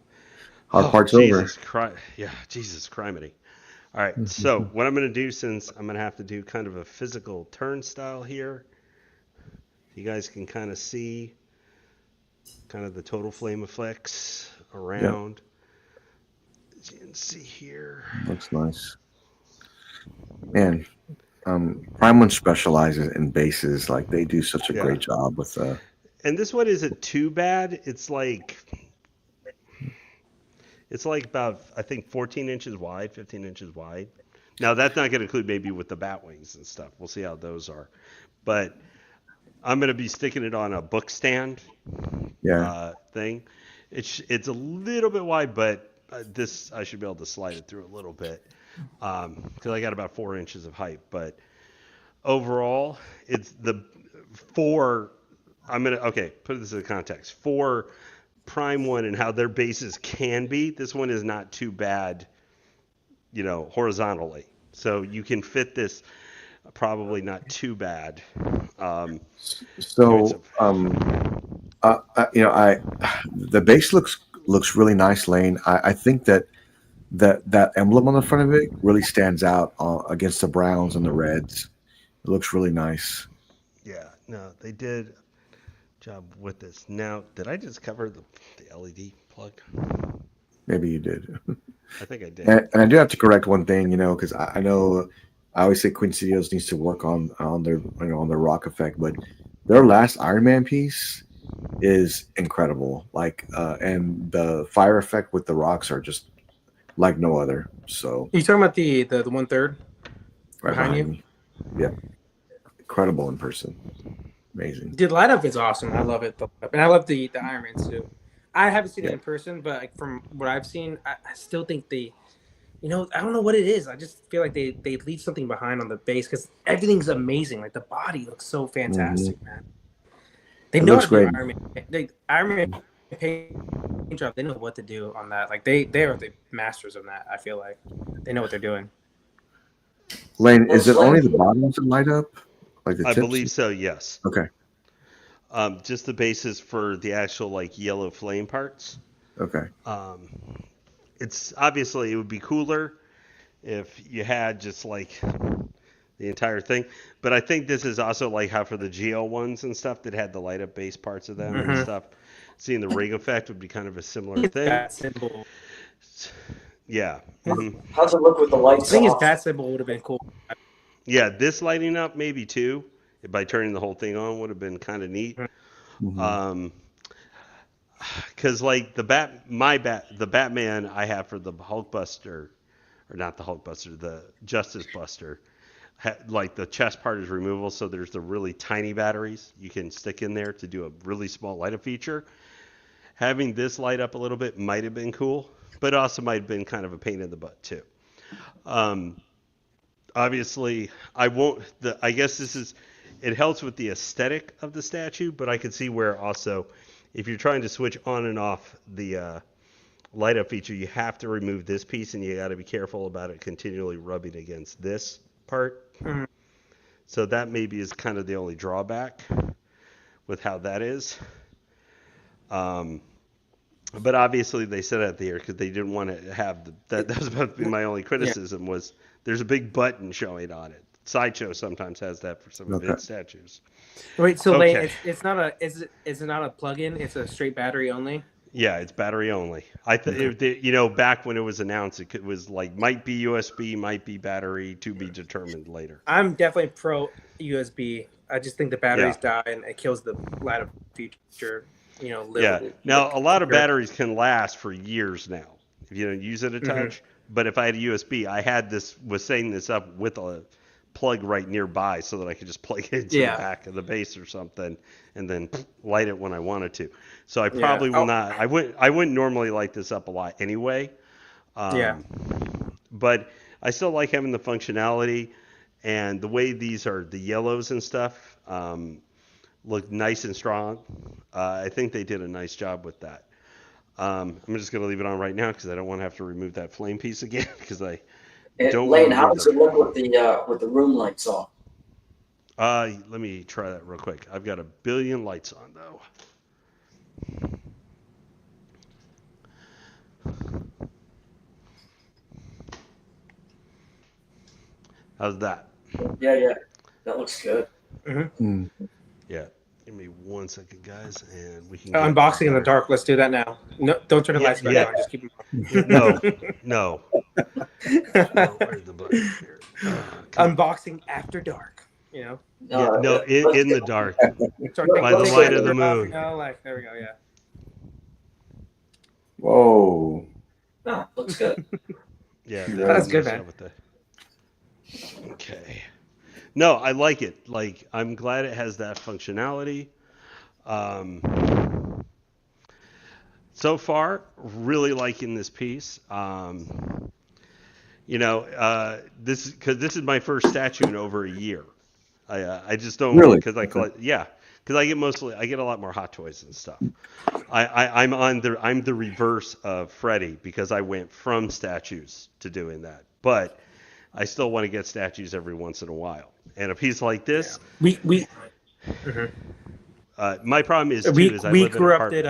Hard part's over. Jesus criminy. All right, so what I'm going to do, since I'm going to have to do kind of a physical turnstile here, you guys can kind of see kind of the total flame effects around. Yep. As you can see here. Looks nice. Man, Prime One specializes in bases. Like, they do such a great job with And this one isn't too bad. It's like about, I think, 14 inches wide, 15 inches wide. Now, that's not going to include maybe with the bat wings and stuff. We'll see how those are. But I'm going to be sticking it on a book stand thing. It's a little bit wide, but this I should be able to slide it through a little bit because I got about 4 inches of height. But overall, it's the four. Put this in context. For Prime One and how their bases can be, this one is not too bad, horizontally. So you can fit this probably not too bad. The base looks really nice, Lane. I think that emblem on the front of it really stands out against the browns and the reds. It looks really nice. Yeah, no, they did job with this. Now, did I just cover the LED plug? Maybe you did. I think I did. And I do have to correct one thing, because I know I always say Queen Studios needs to work on their on their rock effect, but their last Iron Man piece is incredible. Like, and the fire effect with the rocks are just like no other. So are you talking about the 1/3 right behind you? Yeah, incredible in person. Amazing. The light up is awesome. I love it, and I love the Iron Man suit. I haven't seen it in person, but like from what I've seen, I still think I don't know what it is. I just feel like they leave something behind on the base because everything's amazing. Like the body looks so fantastic, man. They know how to do Iron Man. Iron Man paint job. They know what to do on that. Like they are the masters of that. I feel like they know what they're doing. Lane, is it only the bottoms that light up? Like the tips? I believe so. Yes. Okay. Just the basis for the actual like yellow flame parts. Okay. It's obviously it would be cooler if you had just like the entire thing, but I think this is also like how for the Geo ones and stuff that had the light up base parts of them and stuff. Seeing the ring effect would be kind of a similar thing. That symbol. Yeah. How's it look with the lights? I think his bat symbol would have been cool. Yeah, this lighting up maybe too, by turning the whole thing on, would have been kind of neat. because like the Batman I have for the Hulkbuster, or not the Hulkbuster, the Justice Buster, like the chest part is removable, so there's the really tiny batteries you can stick in there to do a really small light up feature. Having this light up a little bit might have been cool, but also might have been kind of a pain in the butt too. Obviously, I guess it helps with the aesthetic of the statue, but I could see where also, if you're trying to switch on and off the light up feature, you have to remove this piece, and you got to be careful about it continually rubbing against this part. Mm-hmm. So that maybe is kind of the only drawback with how that is. But obviously they said it there because they didn't want to have that was about to be my only criticism was there's a big button showing on it. Sideshow sometimes has that for some of its statues. Wait, so it's not a plug-in? It's a straight battery only? Yeah, it's battery only. I back when it was announced, it was like might be USB, might be battery, to be determined later. I'm definitely pro USB. I just think the batteries die and it kills the light up feature. Now a lot of batteries can last for years now if you don't use it a touch. Mm-hmm. But if I had a USB, was setting this up with a plug right nearby so that I could just plug it into the back of the base or something and then light it when I wanted to. So I probably will not. I wouldn't normally light this up a lot anyway. But I still like having the functionality, and the way these are the yellows and stuff look nice and strong. I think they did a nice job with that. I'm just going to leave it on right now because I don't want to have to remove that flame piece again because I don't. Lane, how does it look with the room lights off? Let me try that real quick. I've got 1 billion lights on though. How's that? Yeah, that looks good. Mm-hmm. Yeah, give me 1 second, guys, and we can unboxing in the dark. Let's do that now. No, don't turn the lights back on. Just keep them on. No. Where's the button here? Unboxing after dark. In the dark by the light of the moon. There we go. Yeah. Whoa. Oh, looks good. Yeah, that's good, man. Okay. No, I like it. Like, I'm glad it has that functionality. So far, really liking this piece. This is my first statue in over a year. I just don't really because I get a lot more Hot Toys and stuff. I'm the reverse of Freddy because I went from statues to doing that, but I still want to get statues every once in a while. And a piece like this, we my problem is we corrupted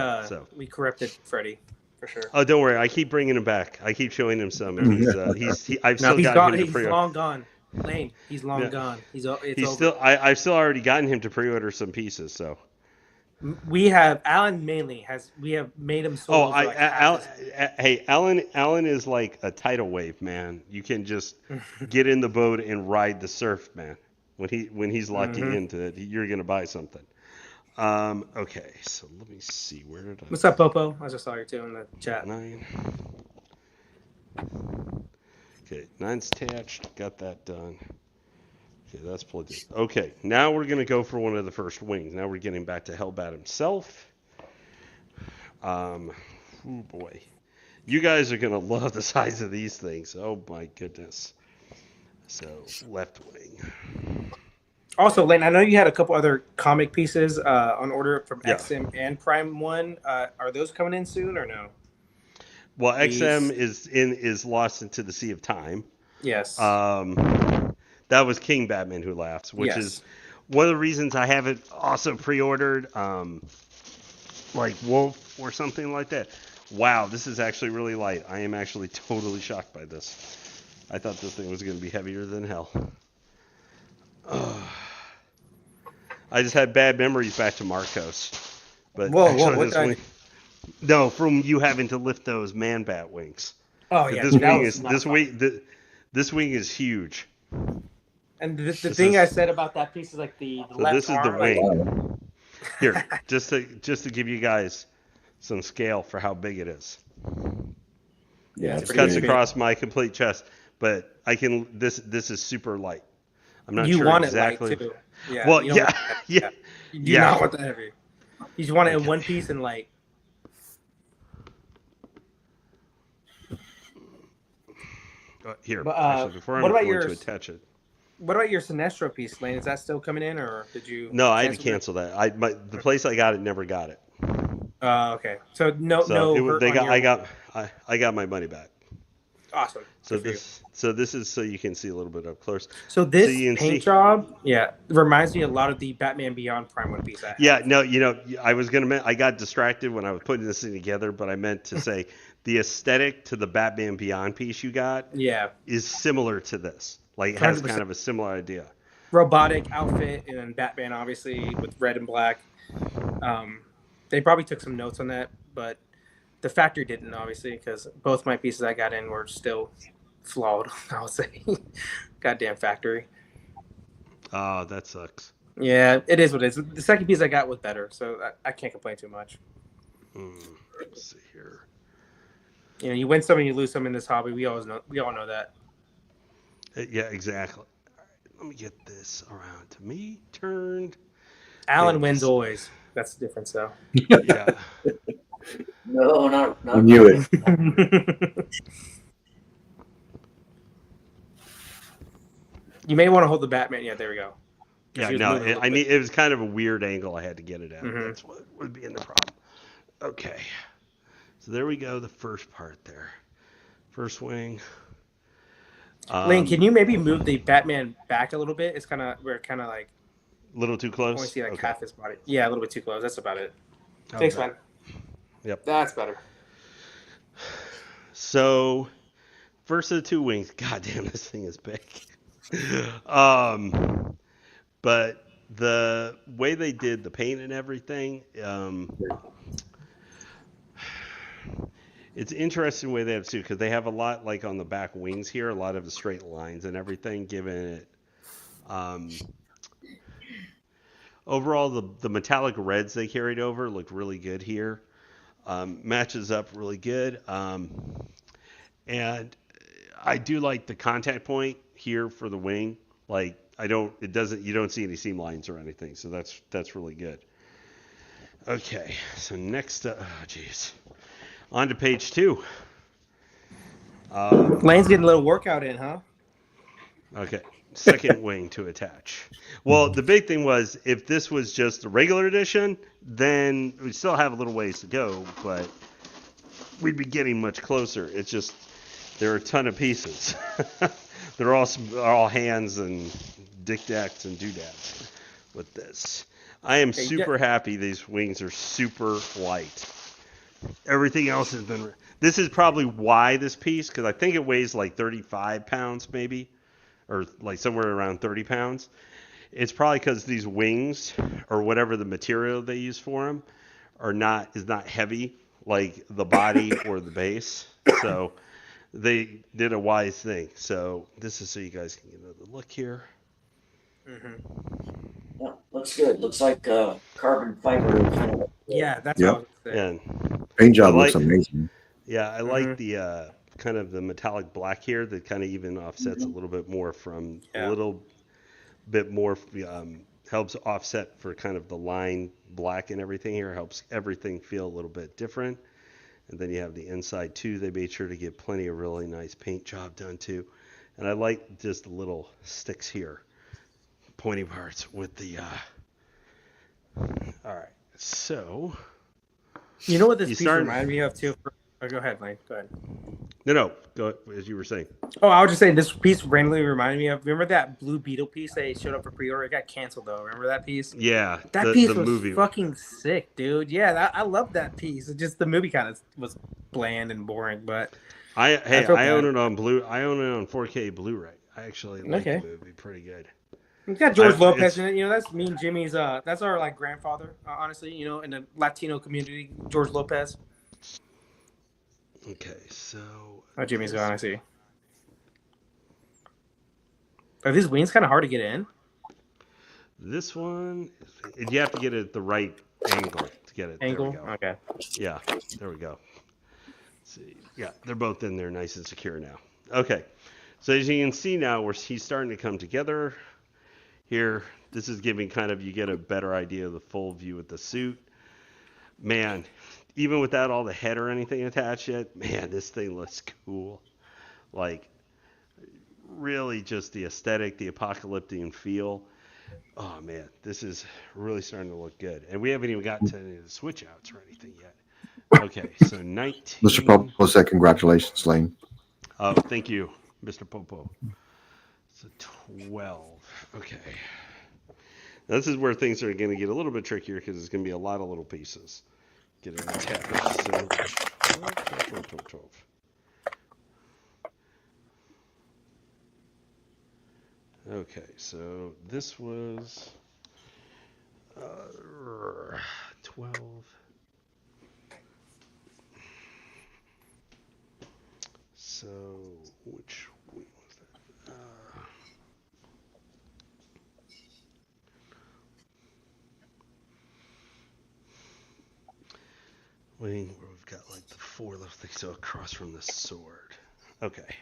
Freddy for sure. Oh, don't worry, I keep bringing him back. I keep showing him some, and I've still got him to pre-order. He's long gone, Lane. He's long gone. I've still already gotten him to pre-order some pieces. So we have Alan mainly we have made him. Alan is like a tidal wave, man. You can just get in the boat and ride the surf, man. When he's lucky into it, you're gonna buy something. Okay, so let me see. Where did I? What's up, Popo? I just saw you too in the chat. 9. Okay, 9's attached. Got that done. Okay, that's plugged in. Okay, now we're gonna go for one of the first wings. Now we're getting back to Hellbat himself. Oh boy, you guys are gonna love the size of these things. Oh my goodness. So left wing. Also, Lane, I know you had a couple other comic pieces on order from XM and Prime 1. Are those coming in soon or no? Well, XM is lost into the sea of time. Yes. That was King Batman Who Laughs, which is one of the reasons I haven't also pre-ordered like Wolf or something like that. Wow, this is actually really light. I am actually totally shocked by this. I thought this thing was going to be heavier than hell. I just had bad memories back to Marcos. But from you having to lift those man bat wings. Oh yeah, this wing is huge. And the thing I said about that piece is like the left this is arm. The wing. Here, just to give you guys some scale for how big it is. Yeah, It cuts across my complete chest, but I can. This is super light. I'm not sure exactly. You want it light too. Yeah. Well, you yeah. You do not want that heavy. You just want it in one piece and light. Here, But, actually, before I'm going to attach it. What about your Sinestro piece, Lane? Is that still coming in, or did you? No, I had to cancel that. The place I got it never got it. Okay. So no. I got my money back. Awesome. So this is so you can see a little bit up close. So this paint job, reminds me a lot of the Batman Beyond Prime One piece I had. Yeah, no, I got distracted when I was putting this thing together, but I meant to say the aesthetic to the Batman Beyond piece you got is similar to this. Like it has 100%. Kind of a similar idea. Robotic outfit and then Batman obviously with red and black. They probably took some notes on that, but the factory didn't, obviously, because both my pieces I got in were still flawed, I would say. Goddamn factory. Oh, that sucks. Yeah, it is what it is. The second piece I got was better, so I can't complain too much. Let's see here. You know, you win some and you lose some in this hobby. We all know that. Yeah, exactly. All right, let me get this around to me. Turned. Alan wins always. That's the difference, though. Yeah. No, not. I knew it. You may want to hold the Batman. Yeah, there we go. Yeah, no, it was kind of a weird angle I had to get it at. Mm-hmm. That's what would be in the problem. Okay. So there we go, the first part there. First wing. Lane, can you maybe move the Batman back a little bit? We're kind of like a little too close. I only see like half his body. Yeah, a little bit too close. That's about it. Thanks, man. Yep. That's better. So, first of the two wings. God damn, this thing is big. But the way they did the paint and everything, it's interesting the way they have to, because they have a lot like on the back wings here, a lot of the straight lines and everything, giving it. Overall, the metallic reds they carried over looked really good here. Matches up really good. And I do like the contact point here for the wing. Like you don't see any seam lines or anything. So that's really good. Okay. So next up, on to page 2. Lane's getting a little workout in, huh? Okay. Second wing to attach. Well, the big thing was if this was just the regular edition, then we still have a little ways to go, but we'd be getting much closer. It's just there are a ton of pieces. They're all hands and dick-dacks and doodads with this. I am super happy these wings are super light. Everything else has been... This is probably why this piece, because I think it weighs like 35 pounds maybe, or like somewhere around 30 pounds. It's probably because these wings, or whatever the material they use for them, is not heavy like the body or the base. So they did a wise thing. So this is so you guys can get another look here. Mm-hmm. Yeah, looks good. Looks like carbon fiber. Yeah, that's what I was saying. And paint job looks amazing. Yeah, I like the kind of the metallic black here that kind of even offsets a little bit more from a little bit more, helps offset for kind of the line black and everything here, helps everything feel a little bit different. And then you have the inside too. They made sure to get plenty of really nice paint job done too. And I like just the little sticks here, pointy parts with the, all right. So. You know what this piece reminded me of too? Go ahead, Lane. Go ahead. No. Go as you were saying. Oh, I was just saying this piece randomly reminded me of. Remember that Blue Beetle piece that showed up for pre-order? It got canceled though. Remember that piece? Yeah. That piece was fucking sick, dude. Yeah, I love that piece. It's just the movie kind of was bland and boring, but I own it on I own it on 4K Blu-ray. I actually like the movie pretty good. It's got George Lopez in it. You know, that's me and Jimmy's. That's our like grandfather, honestly. You know, in the Latino community, George Lopez. Okay, so. Oh, Jimmy's gone. I see. Are these wings kind of hard to get in? This one, you have to get it at the right angle to get it. Angle? There we go. Okay. Yeah, there we go. Let's see. Yeah, they're both in there nice and secure now. Okay. So as you can see now, he's starting to come together here. This is giving you get a better idea of the full view of the suit. Man, even without all the head or anything attached yet, man, this thing looks cool. Like, really just the aesthetic, the apocalyptic feel. Oh, man, this is really starting to look good. And we haven't even gotten to any of the switch outs or anything yet. Okay, so 19. Mr. Popo said congratulations, Lane. Oh, thank you, Mr. Popo. So 12. Okay. Now, this is where things are going to get a little bit trickier because it's going to be a lot of little pieces. Get it attached. So 12. Okay, so this was 12. So which wing was that? Wing where we've got like the 4 left things, so across from the sword. Okay.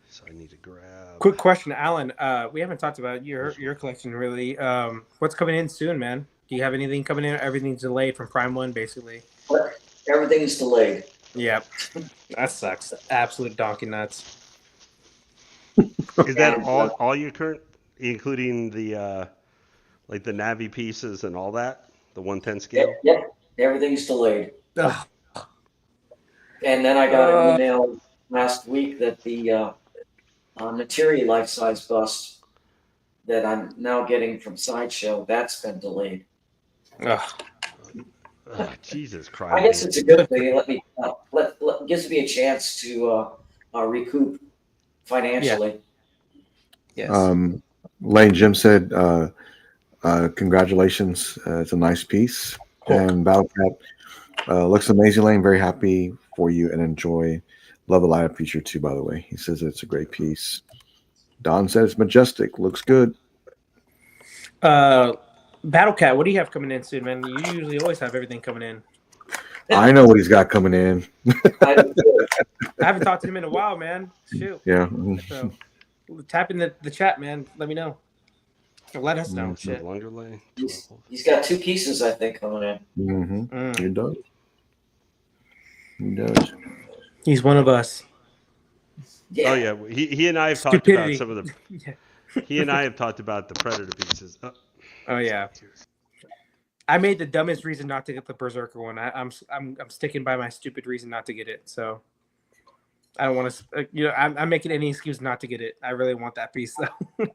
So I need to grab. Quick question, Alan. We haven't talked about your collection really. What's coming in soon, man? Do you have anything coming in? Everything's delayed from Prime 1, basically. Everything's delayed. Yep. That sucks. Absolute donkey nuts. Is that all your current, including the like the Navi pieces and all that? The 110 scale? Yep. Everything's delayed. Ugh. And then I got an email last week that the Nateri life-size bust that I'm now getting from Sideshow, that's been delayed. Jesus Christ! I guess it's a good thing. Gives me a chance to recoup financially. Yes. Lane Jim said, congratulations. It's a nice piece. Cool. And Battlecat looks amazing, Lane. Very happy for you and enjoy. Love the lineup feature too, by the way. He says it's a great piece. Don says it's majestic. Looks good. Battlecat, what do you have coming in soon, man? You usually always have everything coming in. I know what he's got coming in. I haven't talked to him in a while, man. Shoot. Yeah. So, tap in the chat, man. Let me know. Or let us know. Shit. Longer lane. He's got 2 pieces, I think, coming in. Mm-hmm. He does. He does. He's one of us. Yeah. Oh yeah, he and I have talked about some of the. He and I have talked about the Predator pieces. Oh yeah. I made the dumbest reason not to get the Berserker one. I'm sticking by my stupid reason not to get it. So I don't want to. I'm making any excuse not to get it. I really want that piece though.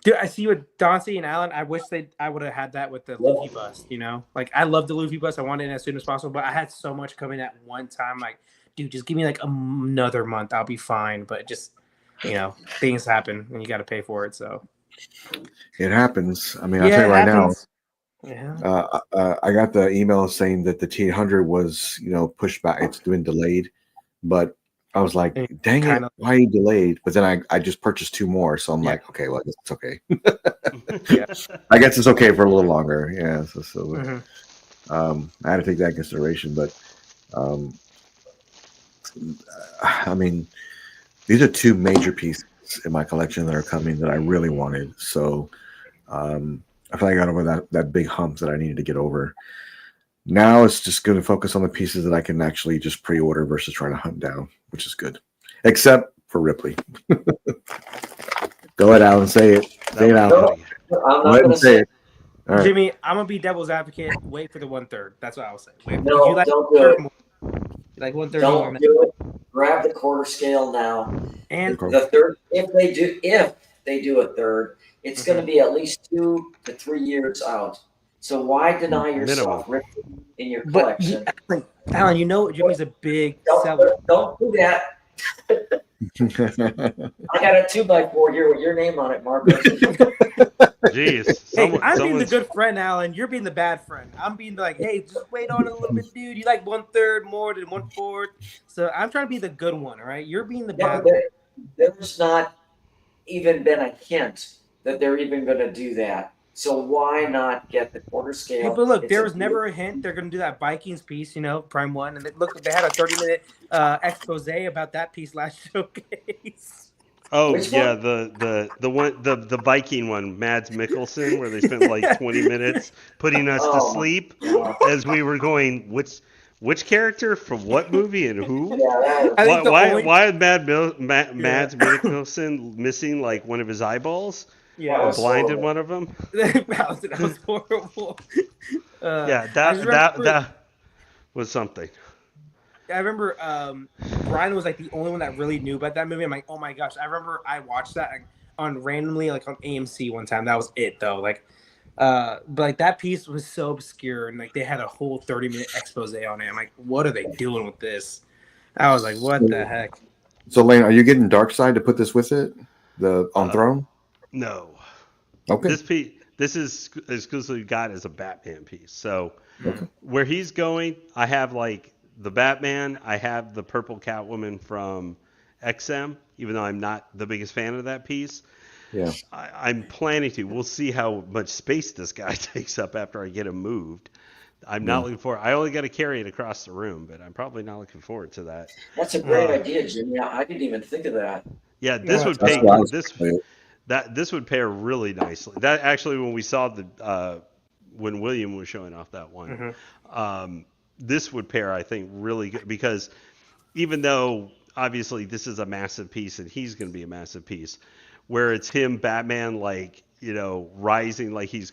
Dude, I see you with Dante and Alan. I wish I would have had that with the Luffy bust. Like I love the Luffy bust. I want it as soon as possible, but I had so much coming at one time. Like, dude, just give me like another month. I'll be fine. But just things happen and you got to pay for it. So. It happens. I mean, I'll tell you right now. Yeah. I got the email saying that the T800 was, pushed back. It's been delayed, but I was like, dang it, why are you delayed? But then I just purchased 2 more, so I'm like, okay, well, I guess it's okay. I guess it's okay for a little longer. Yeah. So I had to take that into consideration, but I mean, these are 2 major pieces in my collection that are coming that I really wanted. So I feel like I got over that big hump that I needed to get over. Now it's just going to focus on the pieces that I can actually just pre-order versus trying to hunt down, which is good. Except for Ripley. Go ahead, Alan. Say it. Say it, Alan. Go ahead and say it. Right. Jimmy, I'm going to be devil's advocate. Wait for the 1/3. That's what I will say. No, don't do it. Like 1/3. Don't do it. Grab the quarter scale now. And the third, if they do a third, it's going to be at least 2 to 3 years out. So why deny yourself Ripley in your collection? Alan, Jimmy's a big seller. Don't do that. I got a 2x4 here with your name on it, Marcos. Jeez. Hey, I'm being the good friend, Alan. You're being the bad friend. I'm being like, hey, just wait on it a little bit, dude. You like 1/3 more than 1/4. So I'm trying to be the good one, all right? You're being the bad one. There's not even been a hint that they're even going to do that. So why not get the quarter scale? Hey, but look, there was never a hint they're going to do that Vikings piece, Prime 1. And they had a 30-minute expose about that piece last showcase. Oh Which yeah, one? the Viking one, Mads Mikkelsen, where they spent like 20 minutes putting us to sleep as we were going, which character from what movie and who? Yeah, Why is Mads Mikkelsen missing like one of his eyeballs? Yeah, blinded one of them. That was horrible. Yeah, that was something. I remember Brian was like the only one that really knew about that movie. I'm like, oh my gosh! I remember I watched that on randomly like on AMC one time. That was it though. But like that piece was so obscure, and like they had a whole 30-minute expose on it. I'm like, what are they doing with this? I was like, what the heck? So Lane, are you getting Darkseid to put this with it? The on Throne? No. Okay. This is exclusively got as a Batman piece. So where he's going, I have like the Batman, I have the purple Catwoman from XM, even though I'm not the biggest fan of that piece. Yeah. I'm planning to. We'll see how much space this guy takes up after I get him moved. I'm not looking forward. I only got to carry it across the room, but I'm probably not looking forward to that. That's a great idea, Jim. Yeah, I didn't even think of that. Yeah, this would pair really nicely. That actually, when we saw when William was showing off that one, this would pair, I think, really good because even though obviously this is a massive piece and he's going to be a massive piece, where it's him, Batman, like rising like he's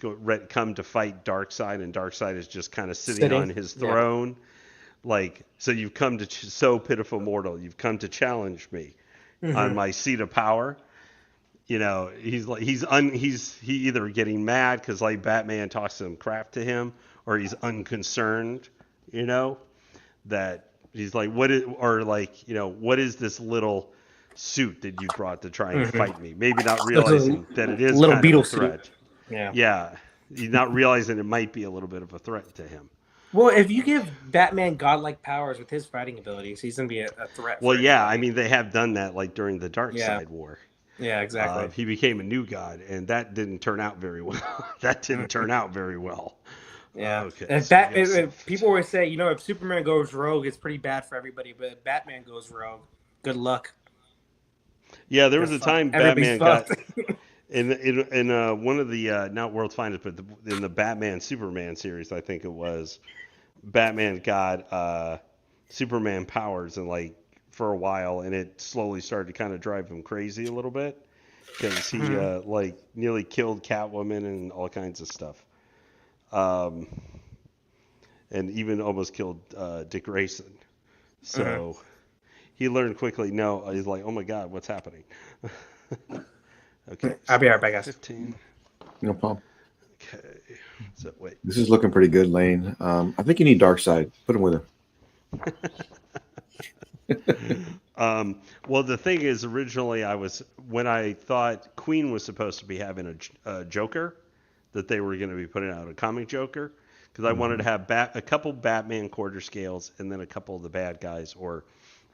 come to fight Darkseid, and Darkseid is just kind of sitting on his throne, like so you've come to so pitiful mortal, you've come to challenge me on my seat of power. He's like he's either getting mad because like Batman talks some crap to him, or he's unconcerned. That he's like what is this little suit that you brought to try and fight me? Maybe not realizing that it is little kind beetle of a threat. Suit. Yeah. He's not realizing it might be a little bit of a threat to him. Well, if you give Batman godlike powers with his fighting abilities, he's gonna be a threat. Well, yeah, I mean they have done that like during the Darkseid War. Yeah, exactly. He became a new god, and that didn't turn out very well. Yeah. Okay. If people always say, if Superman goes rogue, it's pretty bad for everybody, but if Batman goes rogue, good luck. Yeah, there was a time Batman got in one of the not World's Finest, but in the Batman Superman series, I think it was, Batman got Superman powers and like for a while, and it slowly started to kind of drive him crazy a little bit because he like nearly killed Catwoman and all kinds of stuff. And even almost killed Dick Grayson. So he learned quickly. No, he's like, oh my God, what's happening? Okay. I'll be right back, guys. 15. No problem. Okay. So wait. This is looking pretty good, Lane. I think you need Darkseid. Put him with him. Well, the thing is, originally when I thought Queen was supposed to be having a Joker, that they were going to be putting out a comic Joker, because I wanted to have a couple Batman quarter scales and then a couple of the bad guys or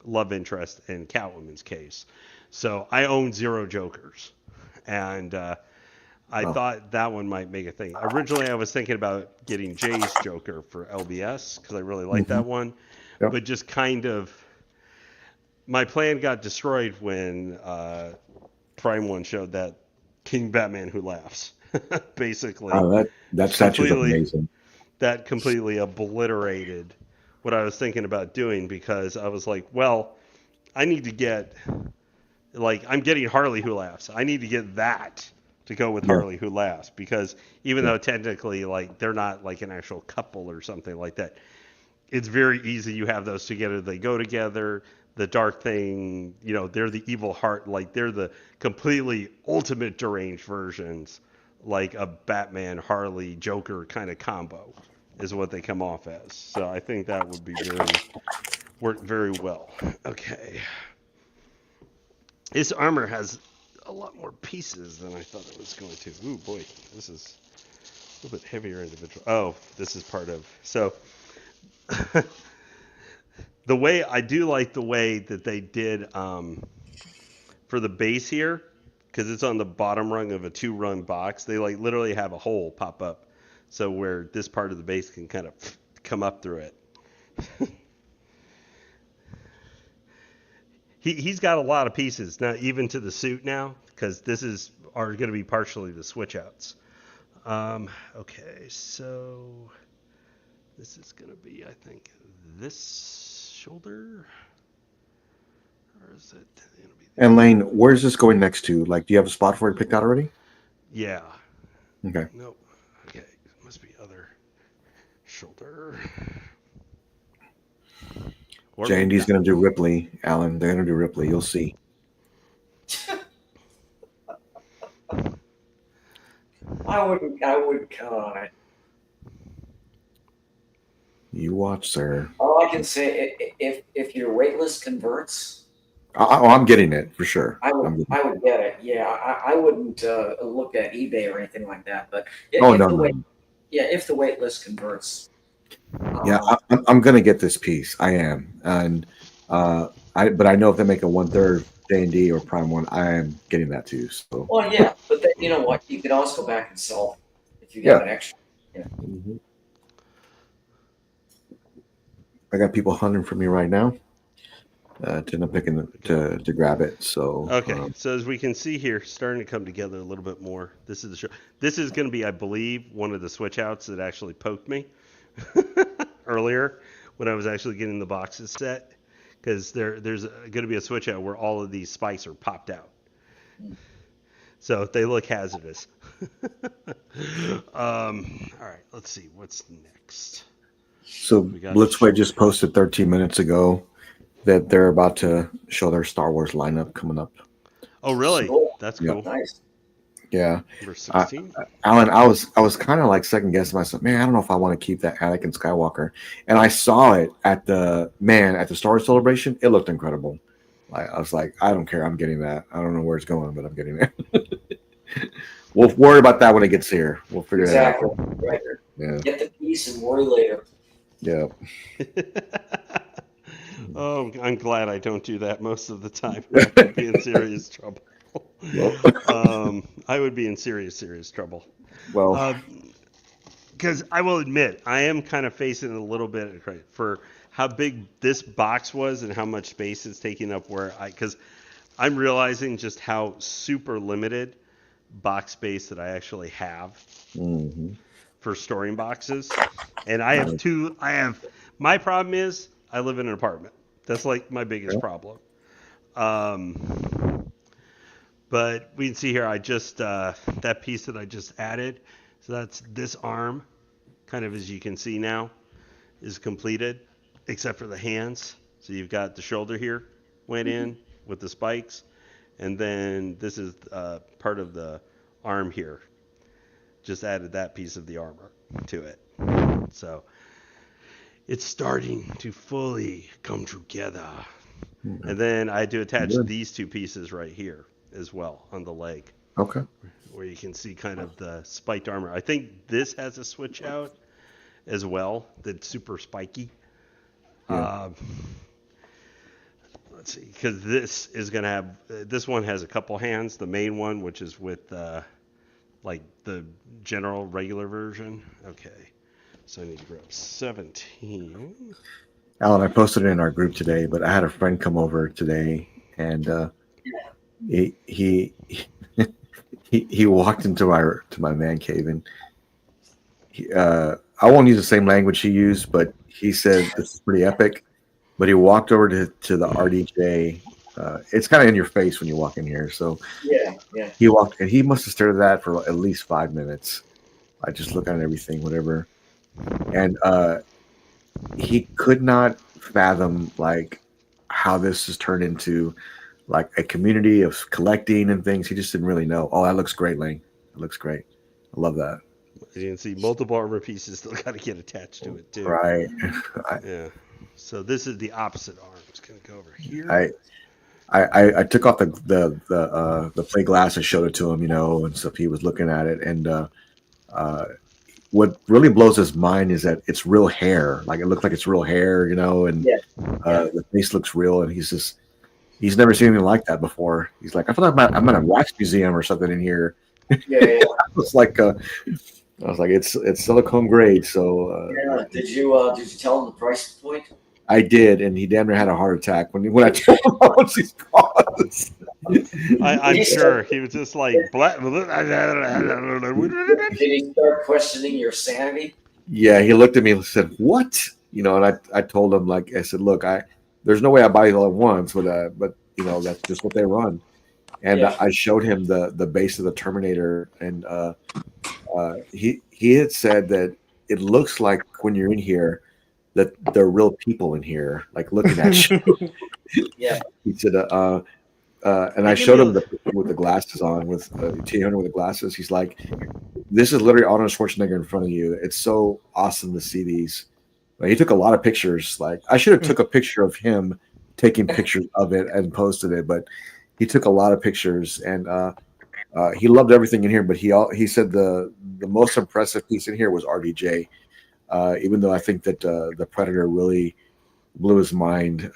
love interest in Catwoman's case. So I own 0 Jokers, and I thought that one might make a thing. Originally, I was thinking about getting Jay's Joker for LBS because I really like that one, but just kind of my plan got destroyed when Prime 1 showed that King Batman Who Laughs. Basically, that statue's amazing. That completely obliterated what I was thinking about doing, because I was like, well, I need to get, like, I'm getting Harley Who Laughs. I need to get that to go with Harley Who Laughs, because even though technically, like, they're not like an actual couple or something like that, it's very easy. You have those together. They go together. The Dark Thing, they're the evil heart. Like, they're the completely ultimate deranged versions. Like a Batman, Harley, Joker kind of combo is what they come off as. So I think that would be work very well. Okay. His armor has a lot more pieces than I thought it was going to. Ooh, boy, this is a little bit heavier individual. Oh, this is part of. So I do like the way that they did for the base here. because it's on the bottom rung of a 2-rung box. They like literally have a hole pop up, so where this part of the base can kind of come up through it. He's got a lot of pieces now, even to the suit now, because this are going to be partially the switch outs. Okay, so this is going to be, I think, this shoulder, or is it going to be? And Lane, where's this going next to? Like, do you have a spot for it picked out already? Yeah. Okay. Nope. Okay, must be other shoulder. J&D's going to do Ripley, Alan. They're going to do Ripley. You'll see. I wouldn't count on it. You watch, sir. All I can say, if your wait list converts, I'm getting it for sure. I would get it. Yeah, I wouldn't look at eBay or anything like that. But if the wait list converts. Yeah, I'm gonna get this piece. I am, and but I know if they make a 1/3 J&D or Prime 1, I am getting that too. So. Well, yeah, but then, you know what? You could also go back and sell if you got an extra. Yeah. Mm-hmm. I got people hunting for me right now. To end up picking to grab it. So okay, so as we can see here, starting to come together a little bit more. This is the show. This is going to be, I believe, one of the switch outs that actually poked me earlier when I was actually getting the boxes set, because there's going to be a switch out where all of these spikes are popped out, so they look hazardous. All right, let's see what's next. So Blitzway just posted 13 minutes ago that they're about to show their Star Wars lineup coming up. Oh, really? Cool. That's cool. Yeah. Nice. Yeah. Number 16. Alan, I was kind of like second guessing myself. Man, I don't know if I want to keep that Anakin Skywalker. And I saw it at the Star Wars Celebration. It looked incredible. I was like, I don't care. I'm getting that. I don't know where it's going, but I'm getting it. We'll worry about that when it gets here. We'll figure it out. Right. Yeah. Get the piece and worry later. Yeah. Oh, I'm glad I don't do that most of the time. I would be in serious trouble. I would be in serious trouble. Well, because I will admit, I am kind of facing a little bit for how big this box was and how much space it's taking up. Because I'm realizing just how super limited box space that I actually have for storing boxes. And I have two. My problem is I live in an apartment. That's like my biggest problem. But we can see here, I just, that piece that I just added, so that's this arm, kind of as you can see now, is completed, except for the hands. So you've got the shoulder here, went in with the spikes, and then this is part of the arm here. Just added that piece of the armor to it. So it's starting to fully come together. And then I had to attach these two pieces right here as well on the leg. Okay. Where you can see kind of the spiked armor. I think this has a switch out as well that's super spiky. Yeah. Let's see, because this is going to have, this one has a couple hands. The main one, which is with like the general regular version. Okay. So I need to grab 17. Alan, I posted it in our group today, but I had a friend come over today, and he walked into my man cave, and I won't use the same language he used, but he said this is pretty epic. But he walked over to the RDJ. It's kind of in your face when you walk in here, so yeah. He walked, and he must have stared at that for at least 5 minutes. I just look at everything, whatever, and he could not fathom like how this has turned into like a community of collecting and things. He just didn't really know. Oh, that looks great, Lane. It looks great. I love that. You can see multiple armor pieces still got to get attached to it too. Right. Yeah. So this is the opposite arm. It's gonna go over here. I took off the plate glass and showed it to him, and stuff. He was looking at it, and what really blows his mind is that it's real hair. Like it looks like it's real hair, and the face looks real, and he's just he's never seen anything like that before. He's like, I thought I'm at a wax museum or something in here. Yeah. I was like, it's silicone grade. So Did you tell him the price point? I did, and he damn near had a heart attack when I told him how much these cost. I'm sure he was just like, Did he start questioning your sanity? Yeah, he looked at me and said, "What?" And I told him, like I said, "Look, there's no way I buy it all at once, but that's just what they run." And I showed him the base of the Terminator, and he had said that it looks like when you're in here that there are real people in here, like looking at you. Yeah. He said, and I showed him with the glasses on, with T-Hunter with the glasses. He's like, "This is literally Arnold Schwarzenegger in front of you. It's so awesome to see these." He took a lot of pictures. Like, I should have took a picture of him taking pictures of it and posted it, but he took a lot of pictures, and he loved everything in here. But he said the most impressive piece in here was RDJ. Even though I think that the Predator really blew his mind.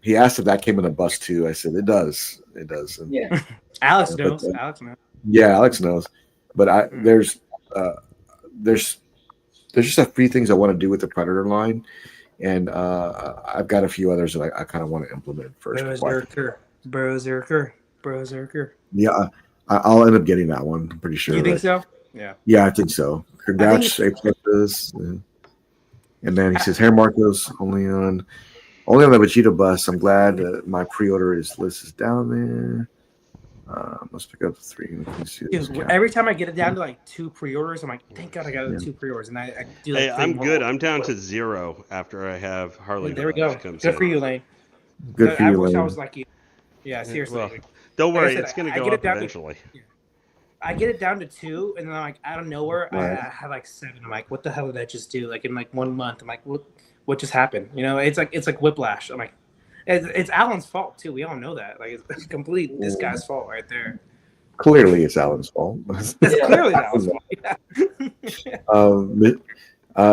He asked if that came in a bus too. I said it does. It does. And, yeah. Alex knows. Alex knows. Yeah, Alex knows. But there's just a few things I want to do with the Predator line, and I've got a few others that I kind of want to implement first. Berserker. Yeah, I'll end up getting that one. I'm pretty sure. You think so? Yeah. Yeah, I think so. Congrats, A+. And then he says, "Hair Marcos only on the Vegeta bus. I'm glad my pre-order list is down there. Let's pick up the 3. Dude, every time I get it down to like 2 pre-orders, I'm like, thank God I got the 2 pre-orders, and I do. Like, I'm good. I'm down to 0 after I have Harley. There we go. Good for you, Lane. Good for you, Lane. I wish I was like you. Yeah, seriously. Well, don't worry, it's going to go up eventually. I get it down to 2, and then I'm like, out of nowhere, I have like 7. I'm like, what the hell did I just do? Like in like 1 month, I'm like, what just happened? It's like whiplash. I'm like, it's Alan's fault too. We all know that. Like it's completely this guy's fault right there. Clearly, it's Alan's fault. It's clearly Alan's fault. Yeah.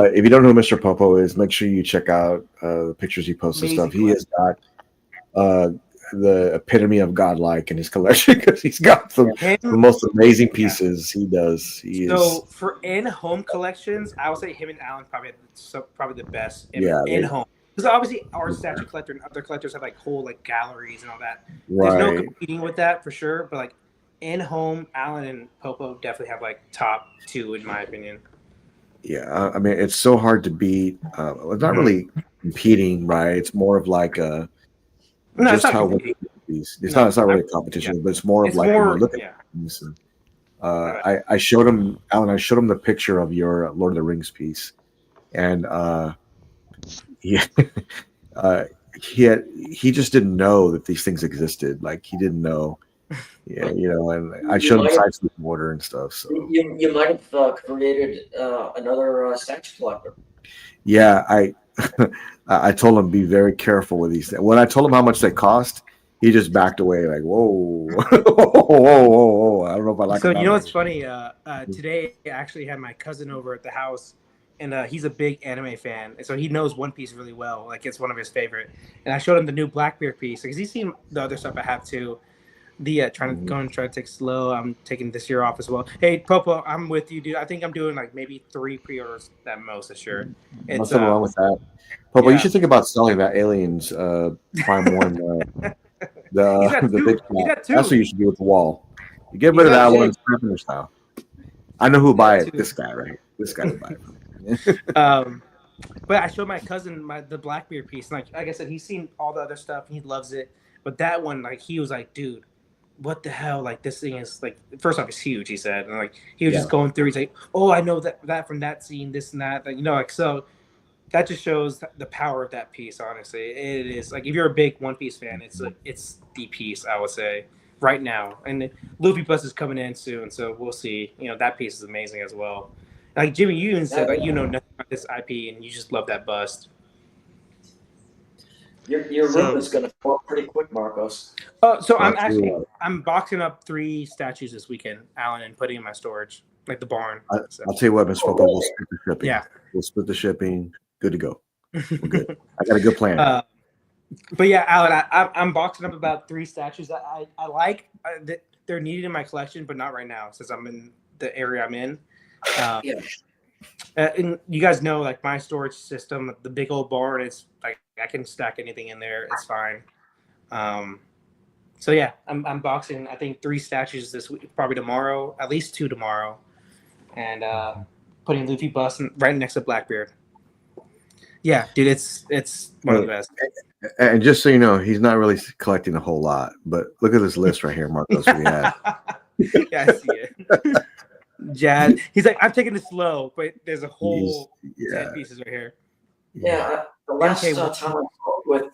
If you don't know who Mr. Popo is, make sure you check out the pictures he posts and stuff. He has got the epitome of Godlike in his collection because he's got the most amazing pieces. He does. So for in-home collections, I would say him and Alan probably the best in-home. Because obviously our statue collector and other collectors have like whole like galleries and all that. There's no competing with that for sure. But like in-home, Alan and Popo definitely have like top 2 in my opinion. Yeah, I mean it's so hard to beat. It's not really competing, right? It's more of like a. No, just how it's not really a competition, but it's more of like look at these. I showed him, Alan. I showed him the picture of your Lord of the Rings piece, and he just didn't know that these things existed. Like he didn't know. Yeah, and I showed him sites with water and stuff. So you might have created another statue collector. Yeah, I told him be very careful with these things. When I told him how much they cost, he just backed away like, whoa. Whoa. I don't know if I like it. So, you know what's funny? Today, I actually had my cousin over at the house, and he's a big anime fan. And so he knows One Piece really well. Like, it's one of his favorite. And I showed him the new Blackbeard piece because he's seen the other stuff I have too. Trying to take it slow. I'm taking this year off as well. Hey, Popo, I'm with you, dude. I think I'm doing like maybe 3 pre-orders at most this year. What's wrong with that? Popo, you should think about selling that Aliens Prime 1. The big flat. That's what you should do with the wall. You get rid of that one, Carpenter style. I know who'll buy it. This guy, right? This guy will buy it. But I showed my cousin the Blackbeard piece. And like I said, he's seen all the other stuff and he loves it. But that one, like he was like, dude, what the hell? Like this thing is like, first off, it's huge. He said, and like he was just going through. He's like, oh, I know that from that scene, this and that. Like, so that just shows the power of that piece. Honestly, it is like if you're a big One Piece fan, it's the piece I would say right now. And Luffy Plus is coming in soon, so we'll see. That piece is amazing as well. Like Jimmy, you even said like nothing about this IP, and you just love that bust. Your room is going to fall pretty quick, Marcos. So I'm boxing up 3 statues this weekend, Alan, and putting in my storage, like the barn. I'll tell you what, Mr. Popo, we'll split the shipping. Yeah, we'll split the shipping. Good to go. We're good. I got a good plan. But yeah, Alan, I'm boxing up about 3 statues that I like. They're needed in my collection, but not right now since I'm in the area I'm in. Yeah. And you guys know, like my storage system, the big old barn. It's like I can stack anything in there. It's fine. So yeah, I'm boxing. I think 3 statues this week, probably tomorrow, at least 2 tomorrow, and putting Luffy bust right next to Blackbeard. Yeah, dude, it's one of the best. And just so you know, he's not really collecting a whole lot. But look at this list right here, Marcos. We have. Yeah, I see it. Jad, he's like, I'm taking it slow, but there's a whole 10 pieces right here. Yeah, the last time I spoke with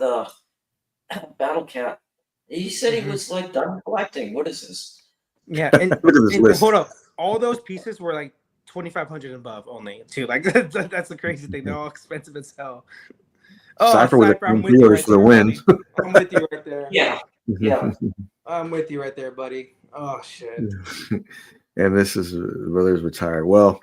Battle Cat, he said he was like done collecting. What is this? Yeah, and hold up, all those pieces were like 2,500 and above only too. Like that's the crazy thing. They're all expensive as hell. Oh, Cypher with the pre-orders for the win. I'm with you right there. Yeah. I'm with you right there, buddy. Oh shit. And this is Brothers Retired. Well,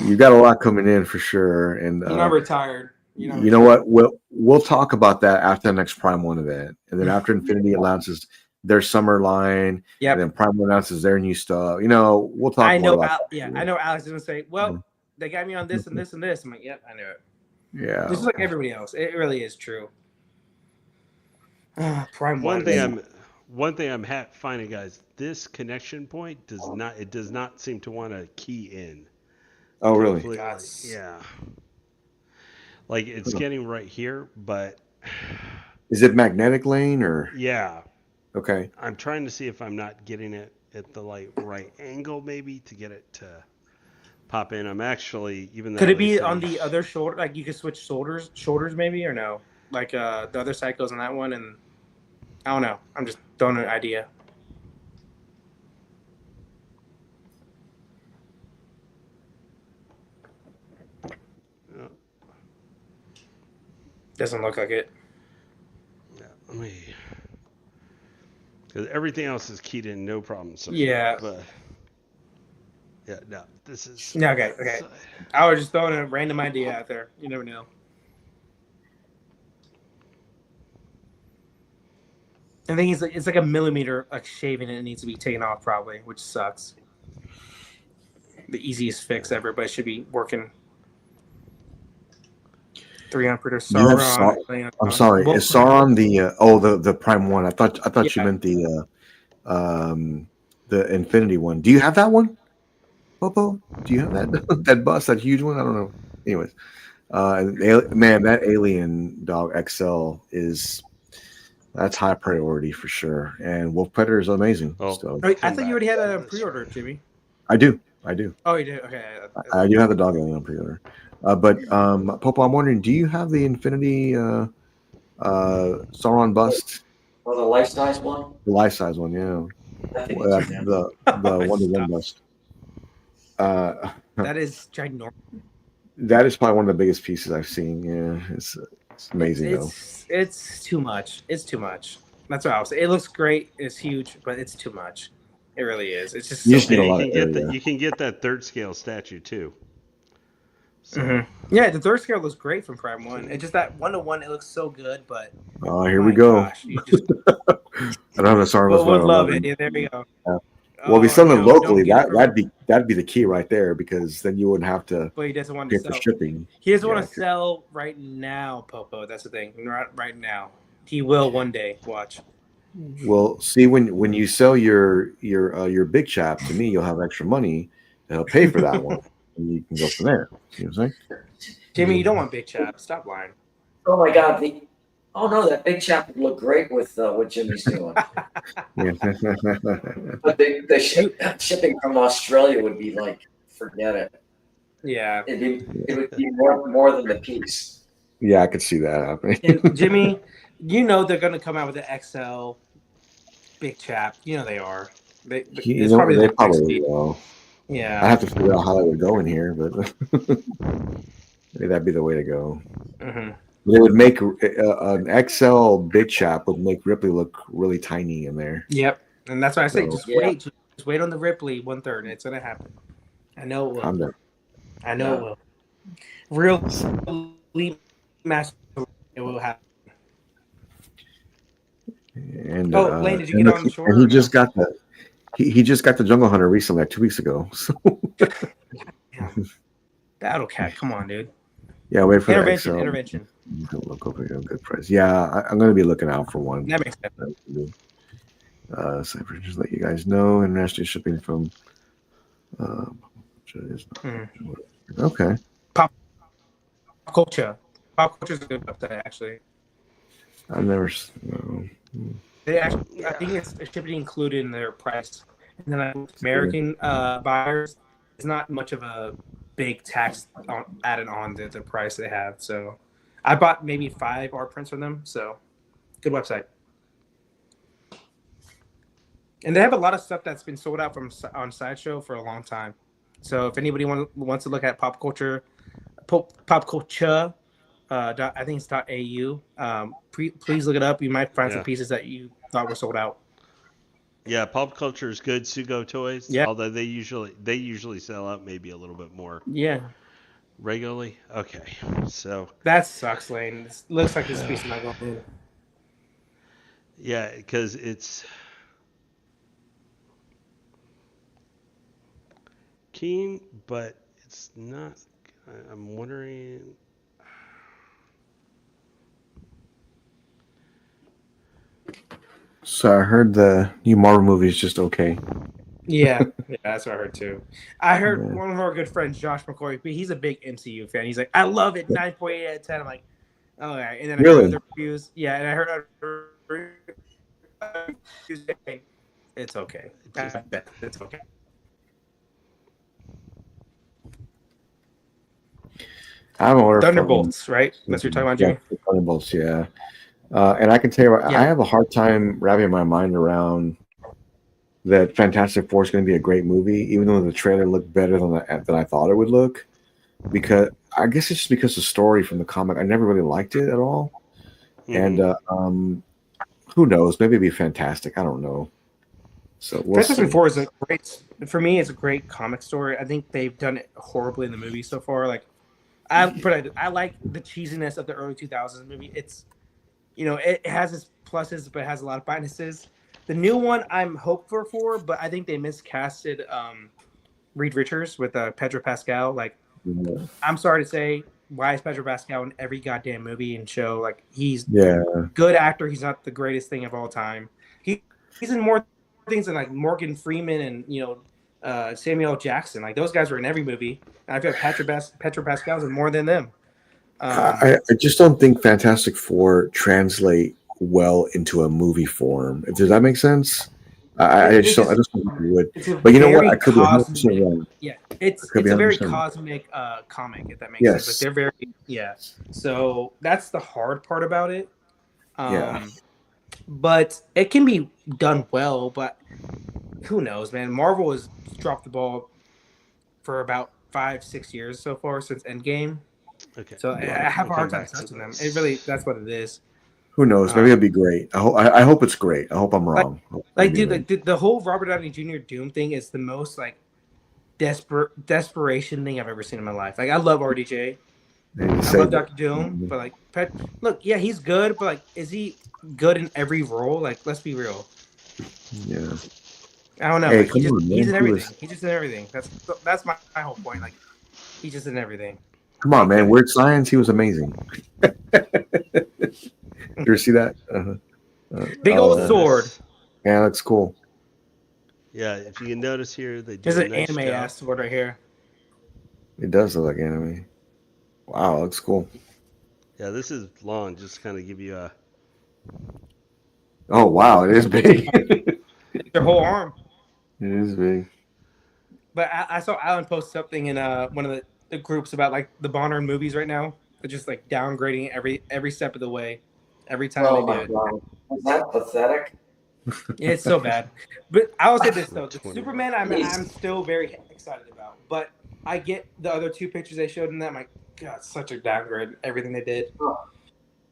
you got a lot coming in for sure. And you're not retired. You know what? We'll talk about that after the next Prime 1 event, and then after Infinity announces their summer line, and then Prime 1 announces their new stuff. We'll talk. I know Alex is gonna say, "Well, they got me on this and this and this." I'm like, "Yep, I knew it." Yeah, just like everybody else, it really is true. Prime 1. One thing I'm finding, guys, this connection point does not seem to want to key in. Oh, really? Yeah. Like it's getting right here, but is it magnetic lane or? Yeah. Okay. I'm trying to see if I'm not getting it at the right angle, maybe to get it to pop in. I'm actually even. Could it be on the other shoulder? Like you could switch shoulders maybe, or no? Like the other side goes on that one, and I don't know. I'm just throwing an idea. Doesn't look like it. Yeah, let me. Because everything else is keyed in, no problem. So yeah. But yeah, no, this is. Yeah, okay. I was just throwing a random idea out there. You never know. I think it's like a millimeter, like shaving, and it needs to be taken off probably, which sucks. The easiest fix ever, but it should be working. 300 per Sauron. I'm sorry. Is Sauron the Prime 1? I thought you meant the Infinity one. Do you have that one, Popo? Do you have that bust, that huge one? I don't know. Anyways, man, that Alien Dog XL that's high priority for sure. And Wolf Predator is amazing. I thought you already had that on pre-order, Jimmy. I do. Oh, you do? Okay. I do have the Dog Alien on pre-order. But Popo, I'm wondering, do you have the Infinity Sauron bust? Oh, the life-size one? The life-size one, yeah. The 1-to-1 bust. That is ginormous. That is probably one of the biggest pieces I've seen. Yeah, it's amazing though. It's too much. It's too much. That's what I was saying. It looks great. It's huge, but it's too much. It really is. It's just you can get that third scale statue too. So. Yeah, the third scale looks great from Prime 1. It's just that 1-to-1, it looks so good, but here we go. Gosh, I don't have a Sauron. We'll love it. Yeah, there we go. Yeah. Well, if we sell it locally, that'd be the key right there, because then you wouldn't have to. But he doesn't want to sell. For shipping. He doesn't want to sell right now, Popo. That's the thing. Not right now. He will one day. Watch. Well, see, when you sell your big chap to me, you'll have extra money that'll pay for that one, and you can go from there. You know what I'm saying? Jimmy, you don't want big chap. Stop lying. Oh my God! That big chap would look great with what Jimmy's doing. But the shipping from Australia would be like, forget it. Yeah, it would be more than the piece. Yeah, I could see that happening. And Jimmy, they're going to come out with the XL big chap. They are. They probably will. Yeah, I have to figure out how that would go in here, but maybe that'd be the way to go. Mm-hmm. They would make an XL big chap would make Ripley look really tiny in there. Yep, and that's why I say just wait on the Ripley 1/3. It's gonna happen. I know it will. I'm done. I know it will. Real elite master, it will happen. And Lane, did you get on the shore? And he just got the he just got the Jungle Hunter recently, like 2 weeks ago. So Battle Cat, come on, dude. Yeah, wait for intervention. the XL. Intervention. You can look over here, good price. Yeah, I'm going to be looking out for one. That makes sense. So I just let you guys know. International shipping from. Okay. Pop culture. Pop culture is a good website, actually. I've never. They actually, I think it's shipping included in their price. And then American buyers, it's not much of a big tax added on to the price they have. So I bought maybe 5 art prints from them. So good website. And they have a lot of stuff that's been sold out on Sideshow for a long time. So if anybody wants to look at pop culture, I think it's .au. Please look it up. You might find some pieces that you thought were sold out. Yeah, pop culture is good. Sugo Toys. Yeah. Although they usually sell out maybe a little bit more. Yeah. Regularly. Okay. So that sucks, Lane. It looks like this piece is not going in. Yeah, because it's keen, but it's not. I'm wondering. So I heard the new Marvel movie is just okay. Yeah, that's what I heard too. I heard one of our good friends, Josh McCoy, he's a big MCU fan. He's like, I love it, 9.8 out of 10. I'm like, oh yeah. And then I heard other reviews. Yeah, and I heard other reviews. It's okay. It's okay. I have an order Thunderbolts, right? That's what you're talking about, Jimmy? Yeah, Thunderbolts, yeah. And I can tell you, I have a hard time wrapping my mind around that Fantastic Four is going to be a great movie, even though the trailer looked better than I thought it would look. Because I guess it's just because the story from the comic, I never really liked it at all. Mm-hmm. And who knows? Maybe it'd be fantastic. I don't know. So Fantastic Four is for me, it's a great comic story. I think they've done it horribly in the movie so far. Like, I like the cheesiness of the early 2000s movie. It's, it has its pluses, but it has a lot of minuses. The new one I'm hopeful for, but I think they miscasted Reed Richards with Pedro Pascal. Like, I'm sorry to say, why is Pedro Pascal in every goddamn movie and show? Like, he's a good actor. He's not the greatest thing of all time. He's in more things than like Morgan Freeman and Samuel L. Jackson. Like, those guys were in every movie. And I feel like Pedro Pascal's in more than them. I just don't think Fantastic Four translate well into a movie form. Does that make sense? I just don't think it would. But you know what? I could be 100% wrong. Yeah, it's a very cosmic comic, if that makes sense. Like, they're very So that's the hard part about it. But it can be done well. But who knows, man? Marvel has dropped the ball for about 5-6 years so far since Endgame. Okay. So I have a hard time trusting them. That's what it is. Who knows? Maybe it'll be great. I hope it's great. I hope I'm wrong. The whole Robert Downey Jr. Doom thing is the most like desperation thing I've ever seen in my life. Like, I love RDJ. I love Dr. Doom, but like, he's good, but like, is he good in every role? Like, let's be real. Yeah. I don't know. Hey, he's in everything. He's just in everything. That's my whole point. Like, he's just in everything. Come on, man. Weird Science. He was amazing. Did you see that? Big old sword. Yeah, that's cool. Yeah, if you can notice here, there's an anime ass sword right here. It does look like anime. Wow, looks cool. Yeah, this is long. Just kind of give you a. Oh wow, it is big. Their whole arm. It is big. But I saw Alan post something in one of the groups about like the Bonner movies right now. They're just like downgrading every step of the way. Every time they do it. Is that pathetic? Yeah, it's so bad. But I will say this though: the Superman, I'm still very excited about. But I get the other 2 pictures they showed in that. I'm like, God, such a downgrade. Everything they did.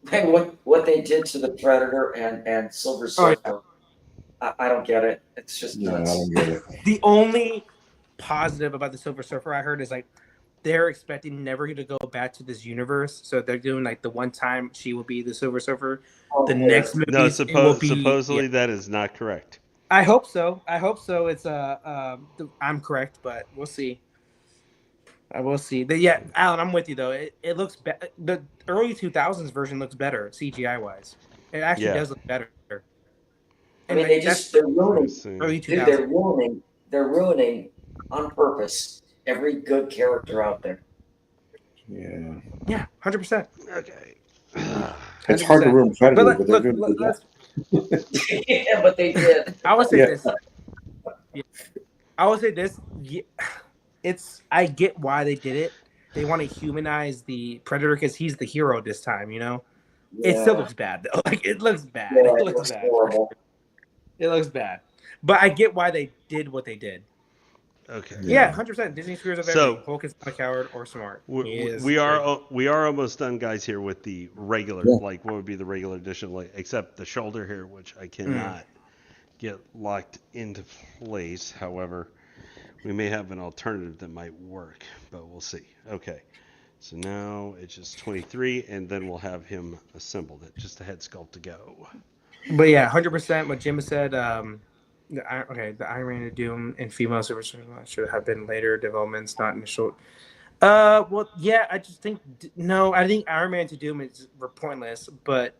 Hey, what they did to the Predator and Silver Surfer, I don't get it. It's just nuts. I don't get it. The only positive about the Silver Surfer I heard is like they're expecting never to go back to this universe. So they're doing like the one time she will be the Silver Surfer. The next movie No, it will be supposedly that is not correct. I hope so. It's I'm correct, but we'll see. I will see. Yeah, Alan, I'm with you though. It looks the early 2000s version looks better CGI wise. It actually does look better. I mean, they're ruining early 2000s. Dude, they're ruining on purpose every good character out there. Yeah, 100%. Okay. It's hard to ruin Predator, but they're doing Yeah, but they did. I would say this. Yeah. I would say this. Yeah, I get why they did it. They want to humanize the Predator because he's the hero this time. You know, it still looks bad though. Like it looks bad. Yeah, it looks bad. Horrible. It looks bad, but I get why they did what they did. Okay. Yeah, 100%. Disney screws up everything. Hulk is not a coward or smart. We are almost done, guys. Here with the regular, like what would be the regular edition, like except the shoulder here, which I cannot get locked into place. However, we may have an alternative that might work, but we'll see. Okay, so now it's just 23, and then we'll have him assembled. It just a head sculpt to go. But yeah, 100%. What Jim said. The Iron Man of Doom and female Super Soldier should have been later developments, not initial. Well, yeah, I just think I think Iron Man to Doom is pointless. But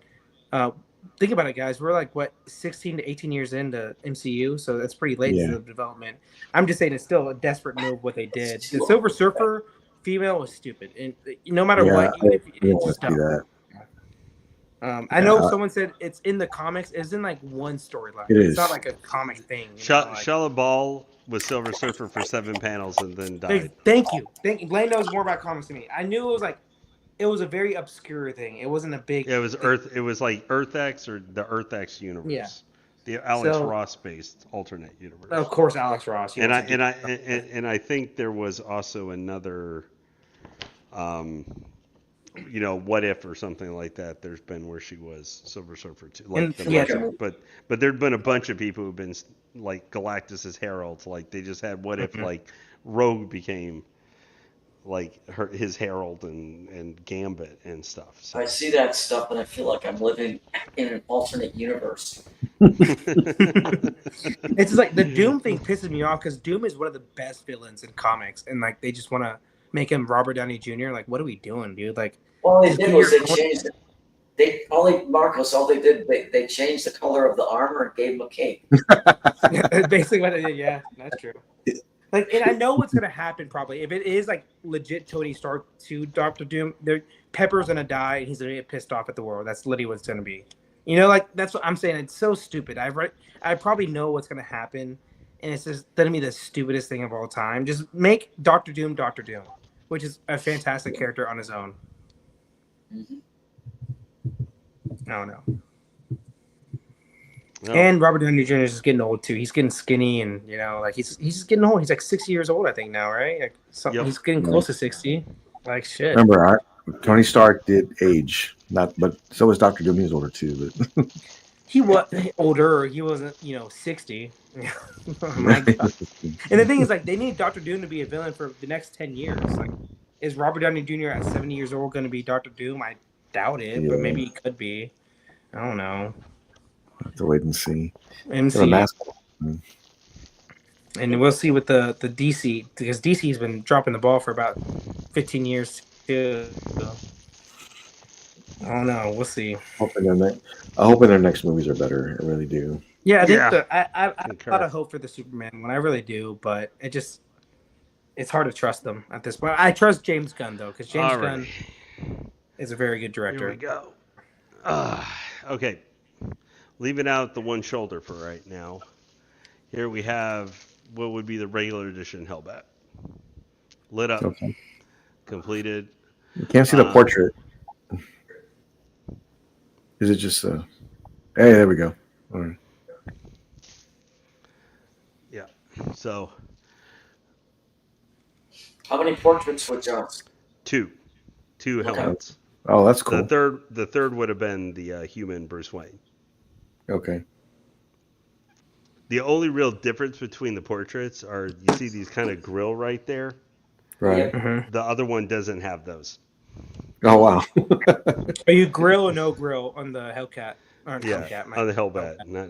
think about it, guys. We're like 16 to 18 years into MCU, so that's pretty late in the development. I'm just saying it's still a desperate move what they did. The Silver Surfer female was stupid, and no matter what, even if it's just dumb. I know someone said it's in the comics. It's in like one storyline. It's not like a comic thing. Shala Ball was Silver Surfer for 7 panels and then died. Thank you. Blaine knows more about comics than me. I knew it was a very obscure thing. It wasn't a big. Yeah, it was Earth. It was like Earth X or the Earth X universe. Yeah. The Alex Ross based alternate universe. Of course, Alex Ross. And I think there was also another. What if or something like that. There's been where she was Silver Surfer too, but there'd been a bunch of people who've been like Galactus's heralds. Like they just had what if like Rogue became like his herald and Gambit and stuff. So. I see that stuff and I feel like I'm living in an alternate universe. It's just like the Doom thing pisses me off because Doom is one of the best villains in comics, and like they just want to make him Robert Downey Jr. Like, what are we doing, dude? Like, all they did was they changed it. They changed the color of the armor and gave him a cape. Basically, what they did. Yeah, that's true. Like, and I know what's gonna happen probably if it is like legit Tony Stark to Doctor Doom. Pepper's gonna die and he's gonna get pissed off at the world. That's literally what it's gonna be. Like that's what I'm saying. It's so stupid. I probably know what's gonna happen, and it's just gonna be the stupidest thing of all time. Just make Doctor Doom, which is a fantastic character on his own. Mm-hmm. I don't know. No. And Robert Downey Jr. is just getting old too. He's getting skinny, and like he's just getting old. He's like 60 years old, I think now, right? Like he's getting close to 60. Like shit. Remember, Tony Stark did age, but so was Doctor Doom. He was older too, but he was older. He wasn't, 60. Oh my God. And the thing is, like, they need Doctor Doom to be a villain for the next 10 years. Like, is Robert Downey Jr. at 70 years old going to be Doctor Doom? I doubt it, but maybe he could be. I don't know. Have to wait and see. And we'll see with the DC, because DC's been dropping the ball for about 15 years too. So. I don't know. We'll see. I hope their next movies are better. I really do. Yeah, I think I have a lot of hope for the Superman one. I really do, but it's hard to trust them at this point. I trust James Gunn though, because James Gunn is a very good director. Here we go. Okay. Leaving out the one shoulder for right now. Here we have what would be the regular edition Hellbat. Lit up. Okay. Completed. You can't see the portrait. Is it just hey, there we go. All right. Yeah. So. How many portraits were John's? 2 helmets. Oh, that's cool. The third would have been the human Bruce Wayne. Okay. The only real difference between the portraits are you see these kind of grill right there. Right. Mm-hmm. The other one doesn't have those. Oh wow. Are you grill or no grill on the Hellcat? Or Yeah, Hellcat, on the Hellbat, not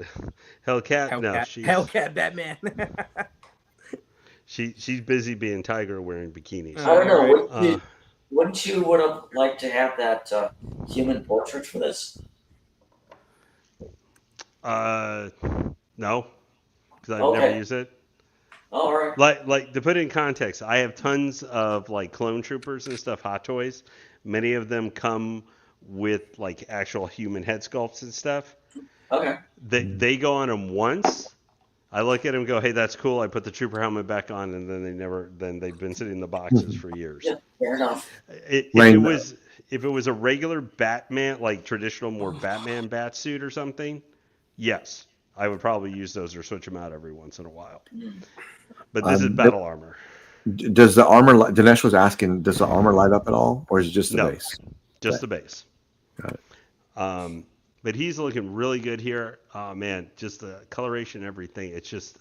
Hellcat. No, Hellcat Batman. she's busy being Tiger wearing bikinis. I don't know. Right. Wouldn't you would have liked to have that human portrait for this? No, because I've never Okay. used it. All right. Like to put it in context, I have tons of like clone troopers and stuff, hot toys. Many of them come with like actual human head sculpts and stuff. Okay. They go on them once. I look at them and go, hey, that's cool. I put the trooper helmet back on, and then they've been sitting in the boxes for years. Yeah, fair enough. If it was a regular Batman, like traditional, more Batman bat suit or something, yes, I would probably use those or switch them out every once in a while. But this is battle armor. Does the armor? Dinesh was asking, does the armor light up at all, or is it just the base? Just the base. Got it. But he's looking really good here. Oh man, just the coloration and everything. It's just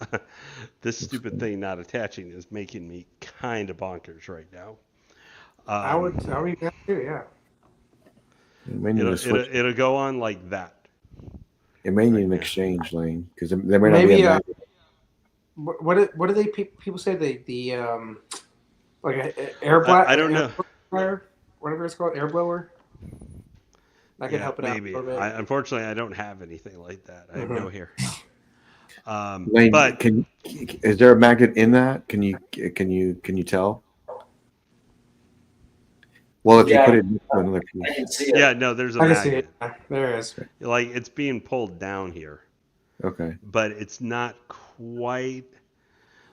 this stupid thing not attaching is making me kind of bonkers right now. I would too, yeah. It'll go on like that. It may need an exchange lane because there may not be a what do they people say the like an air blast? I don't know. Blower, whatever it's called, air blower. I can help it maybe. out a little bit. Unfortunately, I don't have anything like that. I have no hair. Lane, but is there a magnet in that? Can you tell? Well, if you put it in another piece. I can see it. Yeah, no, there's a I can magnet. see it. There is. Like it's being pulled down here. Okay. But it's not quite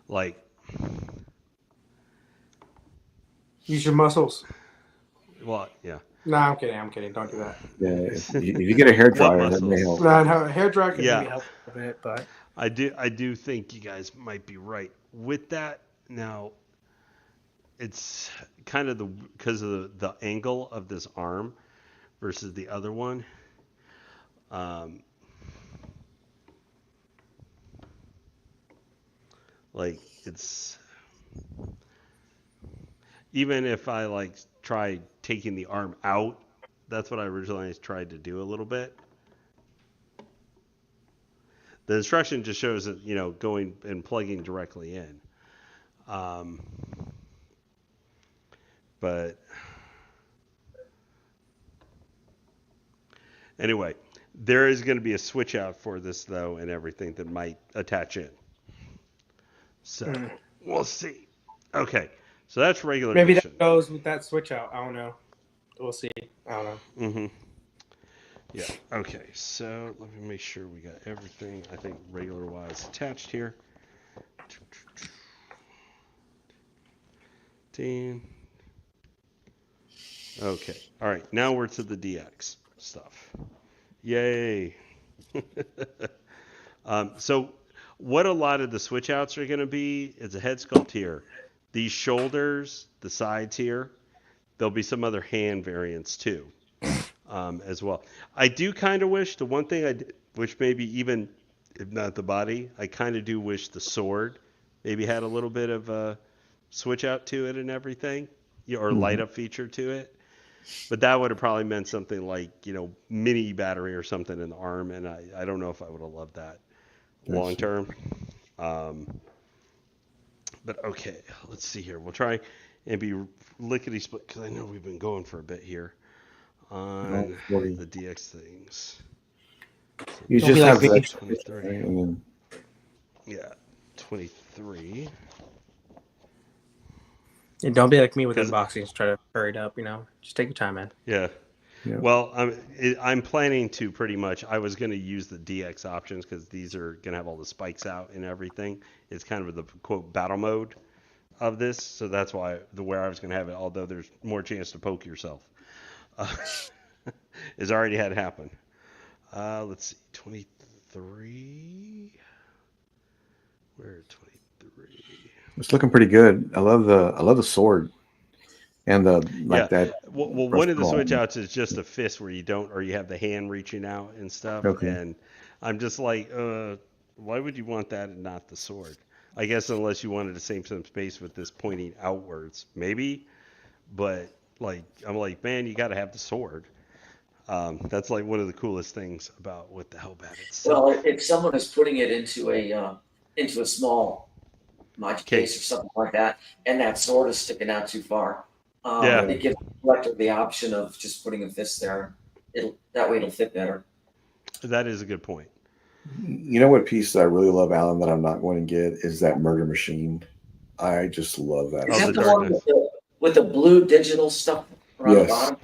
like. Use your muscles. Well, yeah. No, I'm kidding. Don't do that. Yeah, if you get a hair dryer, that may help. No, hair dryer can maybe help a bit, but I do think you guys might be right with that. Now, it's kind of because of the angle of this arm versus the other one. Like it's even if I like try taking the arm out, that's what I originally tried to do a little bit. The instruction just shows it, going and plugging directly in. But anyway, there is going to be a switch out for this though, and everything that might attach in. So we'll see. Okay, so that's regular. Maybe edition. that goes with that switch out. I don't know. We'll see. I don't know. Mm-hmm. Yeah. Okay. So let me make sure we got everything. I think regular wise attached here. 10. Okay. All right. Now we're to the DX stuff. Yay. So what a lot of the switch outs are going to be is a head sculpt here. These shoulders, the sides here, there'll be some other hand variants too, as well. I do kind of wish, the one thing I wish maybe even, if not the body, I kind of do wish the sword maybe had a little bit of a switch out to it and everything, or light up feature to it. But that would have probably meant something like, mini battery or something in the arm, and I don't know if I would have loved that long term. But okay, let's see here. We'll try and be lickety split because I know we've been going for a bit here on the DX things. You just have 23. Yeah, 23. And don't be like me with unboxings. Try to hurry it up. Just take your time, man. Yeah. Well, I'm planning to pretty much. I was going to use the DX options because these are going to have all the spikes out and everything. It's kind of the quote battle mode of this, so that's why where I was going to have it. Although there's more chance to poke yourself, it's already had happen. Let's see, 23. Where 23? It's looking pretty good. I love the sword. And that. Well, one of the switch outs is just a fist where you don't, or you have the hand reaching out and stuff. Okay. And I'm just like, why would you want that and not the sword? I guess unless you wanted to save some space with this pointing outwards, maybe. But like, I'm like, man, you got to have the sword. That's like one of the coolest things about with the Hellbat itself. Well, if someone is putting it into a small mod case or something like that, and that sword is sticking out too far, it gives the collector the option of just putting a fist there. That way it'll fit better. That is a good point. You know what piece that I really love, Alan, that I'm not going to get is that murder machine. I just love that. Is that the one with the blue digital stuff around the bottom?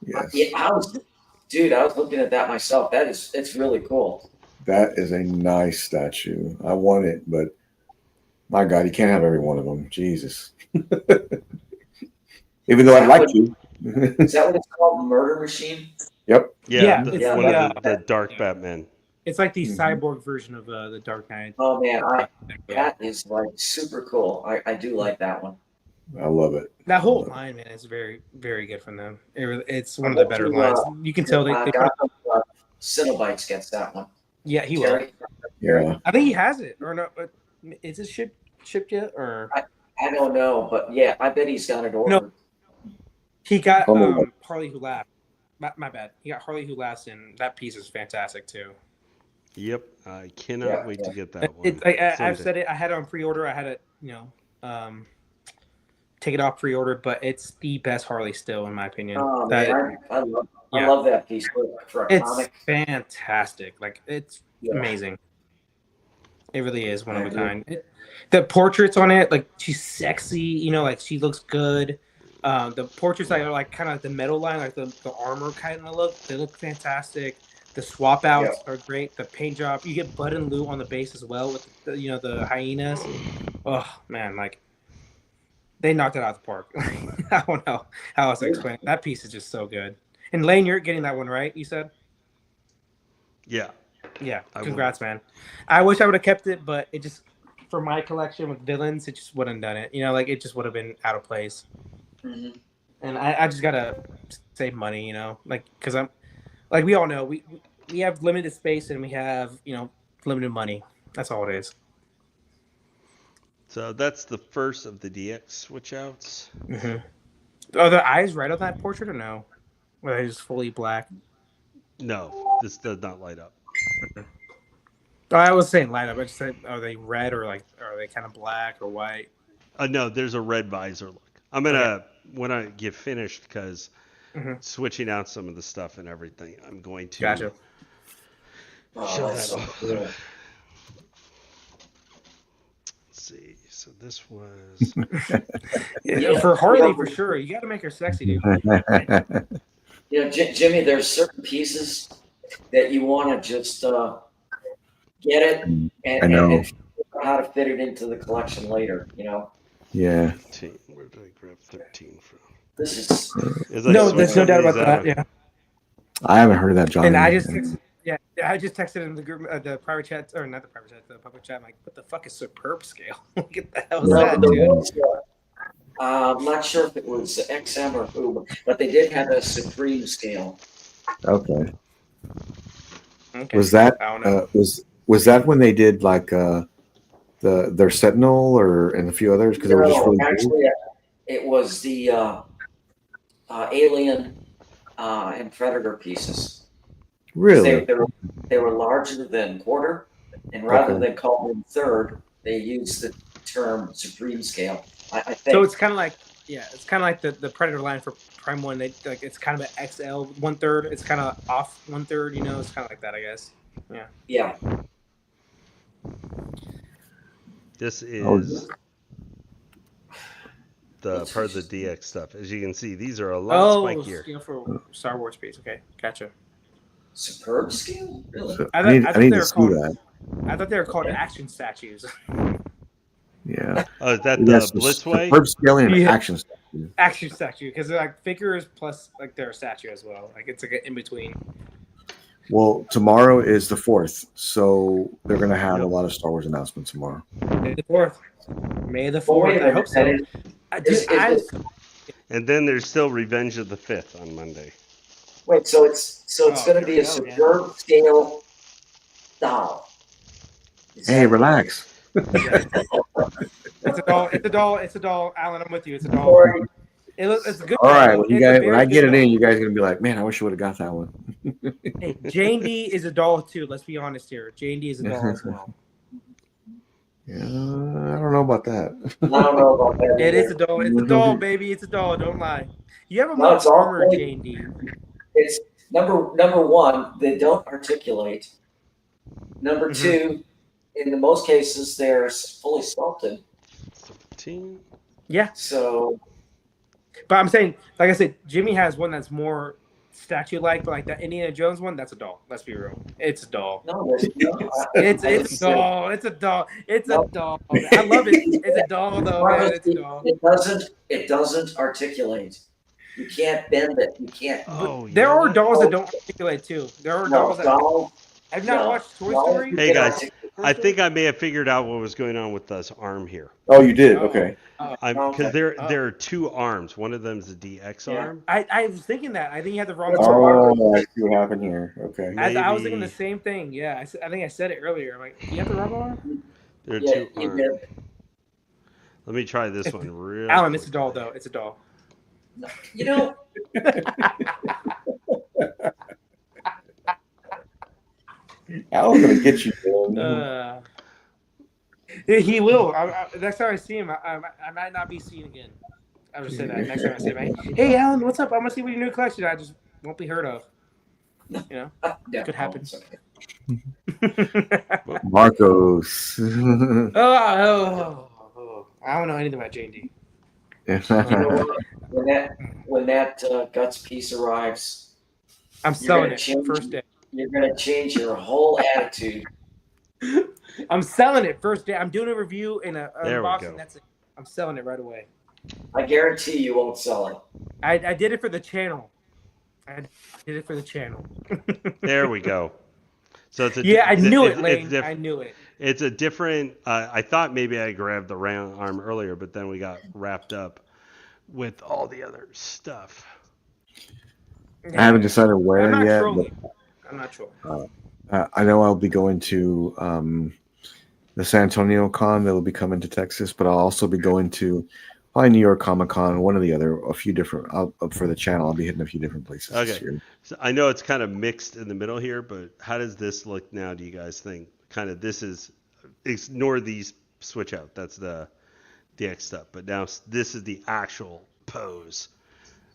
Yes. Yeah, I was looking at that myself. It's really cool. That is a nice statue. I want it, but my God, you can't have every one of them. Jesus. Even though I'd like to. Is that what it's called? Murder Machine? Yep. Yeah, one of the Dark Batman. It's like the cyborg version of the Dark Knight. Oh man, that is like super cool. I do like that one. I love it. That whole line, man, is very, very good from them. It's one of the better lines. You can tell they Cinnabites gets that one. Yeah, he will. Yeah, I think he has it. Or no? Is it shipped yet? Or I don't know, but yeah, I bet he's got it ordered. No, he got Harley Who Laughs. My bad. He got Harley Who Laughs, and that piece is fantastic too. Yep, I cannot wait to get that one. I've said it. I had it on pre-order. I had it, take it off pre-order, but it's the best Harley still, in my opinion. Oh, man, I love that piece for a comic. It's fantastic. Like, it's amazing. It really is one of a kind. The portraits on it, like, she's sexy, like, she looks good. The portraits that are, like, kind of like the metal line, like the armor kind of look, they look fantastic. The swap outs are great. The paint job, you get Bud and Lou on the base as well with the hyenas. Oh man, like they knocked it out of the park. I don't know how else to explain it. That piece is just so good. And Lane, you're getting that one, right? You said? Yeah. Yeah. Congrats, man. I wish I would have kept it, but it just for my collection with villains, it just wouldn't have done it. Like it just would have been out of place. Mm-hmm. And I just gotta save money, like because I'm. Like we all know, we have limited space and we have, limited money. That's all it is. So that's the first of the DX switch outs. Mm-hmm. Are the eyes red on that portrait or no? Or are they just fully black? No, this does not light up. Oh, I was saying light up. I just said, are they red or are they kind of black or white? No, there's a red visor look. I'm gonna when I get finished because. Mm-hmm. Switching out some of the stuff and everything. I'm going to show that off. Let's see. So this was for Harley for sure. You got to make her sexy, dude. Jimmy, there's certain pieces that you want to just get it and figure out how to fit it into the collection later. Yeah. 13. Where did I grab 13 from? This is there's no doubt about that. Yeah, I haven't heard of that, John. And I just texted in the group, the private chat, or not the private chat, the public chat. I'm like, what the fuck is superb scale? What the hell is that, dude? I'm not sure if it was XM or who, but they did have a supreme scale. Okay. Was that was that when they did like their Sentinel and a few others because they were just really actually cool? It was the Alien and Predator pieces. Really? They were larger than quarter, and rather than call them third, they used the term supreme scale. I think. So it's kind of like the Predator line for Prime 1. It's kind of an XL 1/3. It's kind of off 1/3. It's kind of like that, I guess. Yeah. Yeah. This is. The part of the DX stuff. As you can see, these are a lot spikier. For Star Wars piece. Okay, gotcha. Superb scale? Really? I need to see that. I thought they were called action statues. Yeah. Oh, is that the Blitzway? Superb scaling and action statue. Action statue, because they're like figures plus they're a statue as well. Like it's like an in between. Well, tomorrow is the 4th, so they're going to have a lot of Star Wars announcements tomorrow. May the 4th. May the 4th. I hope so. And then there's still Revenge of the 5th on Monday. Wait, so it's going to be a superb scale doll. Hey, relax. It's a doll. It's a doll. It's a doll. Alan, I'm with you. It's a doll. Or It's a good. All right, doll. when I get it in, you guys are gonna be like, man, I wish I would have got that one. Hey, Jane D is a doll too. Let's be honest here. Jane D is a doll as well. Yeah, I don't know about that. I don't know about that. It is a doll. It's a doll, baby. It's a doll. Don't lie. You have a more No, it's all armor, fully- Jane D. It's number one, they don't articulate. Number two, in the most cases, they're fully sculpted. 13. Yeah. So, But I'm saying, like I said, Jimmy has one that's more statue-like, but like that Indiana Jones one, that's a doll. Let's be real. It's a doll. no, there's no. It's a doll. It's a doll. It's a doll. I love it. It's a doll though, man. It's a doll. It doesn't articulate. You can't bend it. You can't. There are dolls that don't articulate too. There are dolls that. I've not watched Toy Story. Hey guys, I think I may have figured out what was going on with this arm here. Oh, you did? Okay. Because there are two arms. One of them is the DX arm. I was thinking that. I think you had the wrong. Oh, I see what happened here. Okay. I was thinking the same thing. Yeah, I think I said it earlier. I'm like, you have the wrong arm. There are two arms. Let me try this one real. Alan, it's a doll though. It's a doll. You know. Alan's gonna get you, man. He will. Next time I see him, I might not be seen again. I'll just say that. Next time I see him, hey Alan, what's up? I'm gonna see what your new collection. I just won't be heard of. You know, could happen. Marcos. I don't know anything about J&D. You know what? When that guts piece arrives, I'm selling it first day. You're gonna change your whole attitude. I'm selling it first day. I'm doing a review in a unboxing. That's it. I'm selling it right away. I guarantee you won't sell it. I did it for the channel. I did it for the channel. There we go. So it's I knew it, Lane. I knew it. It's a different. I thought maybe I grabbed the round arm earlier, but then we got wrapped up with all the other stuff. I haven't decided where yet. I'm not sure. I know I'll be going to the San Antonio Con that will be coming to Texas, but I'll also be going to probably New York Comic Con, one or the other, a few different. For the channel, I'll be hitting a few different places this year. So I know it's kind of mixed in the middle here, but how does this look now? Do you guys think? Kind of this is ignore these switch out. That's the DX stuff, but now this is the actual pose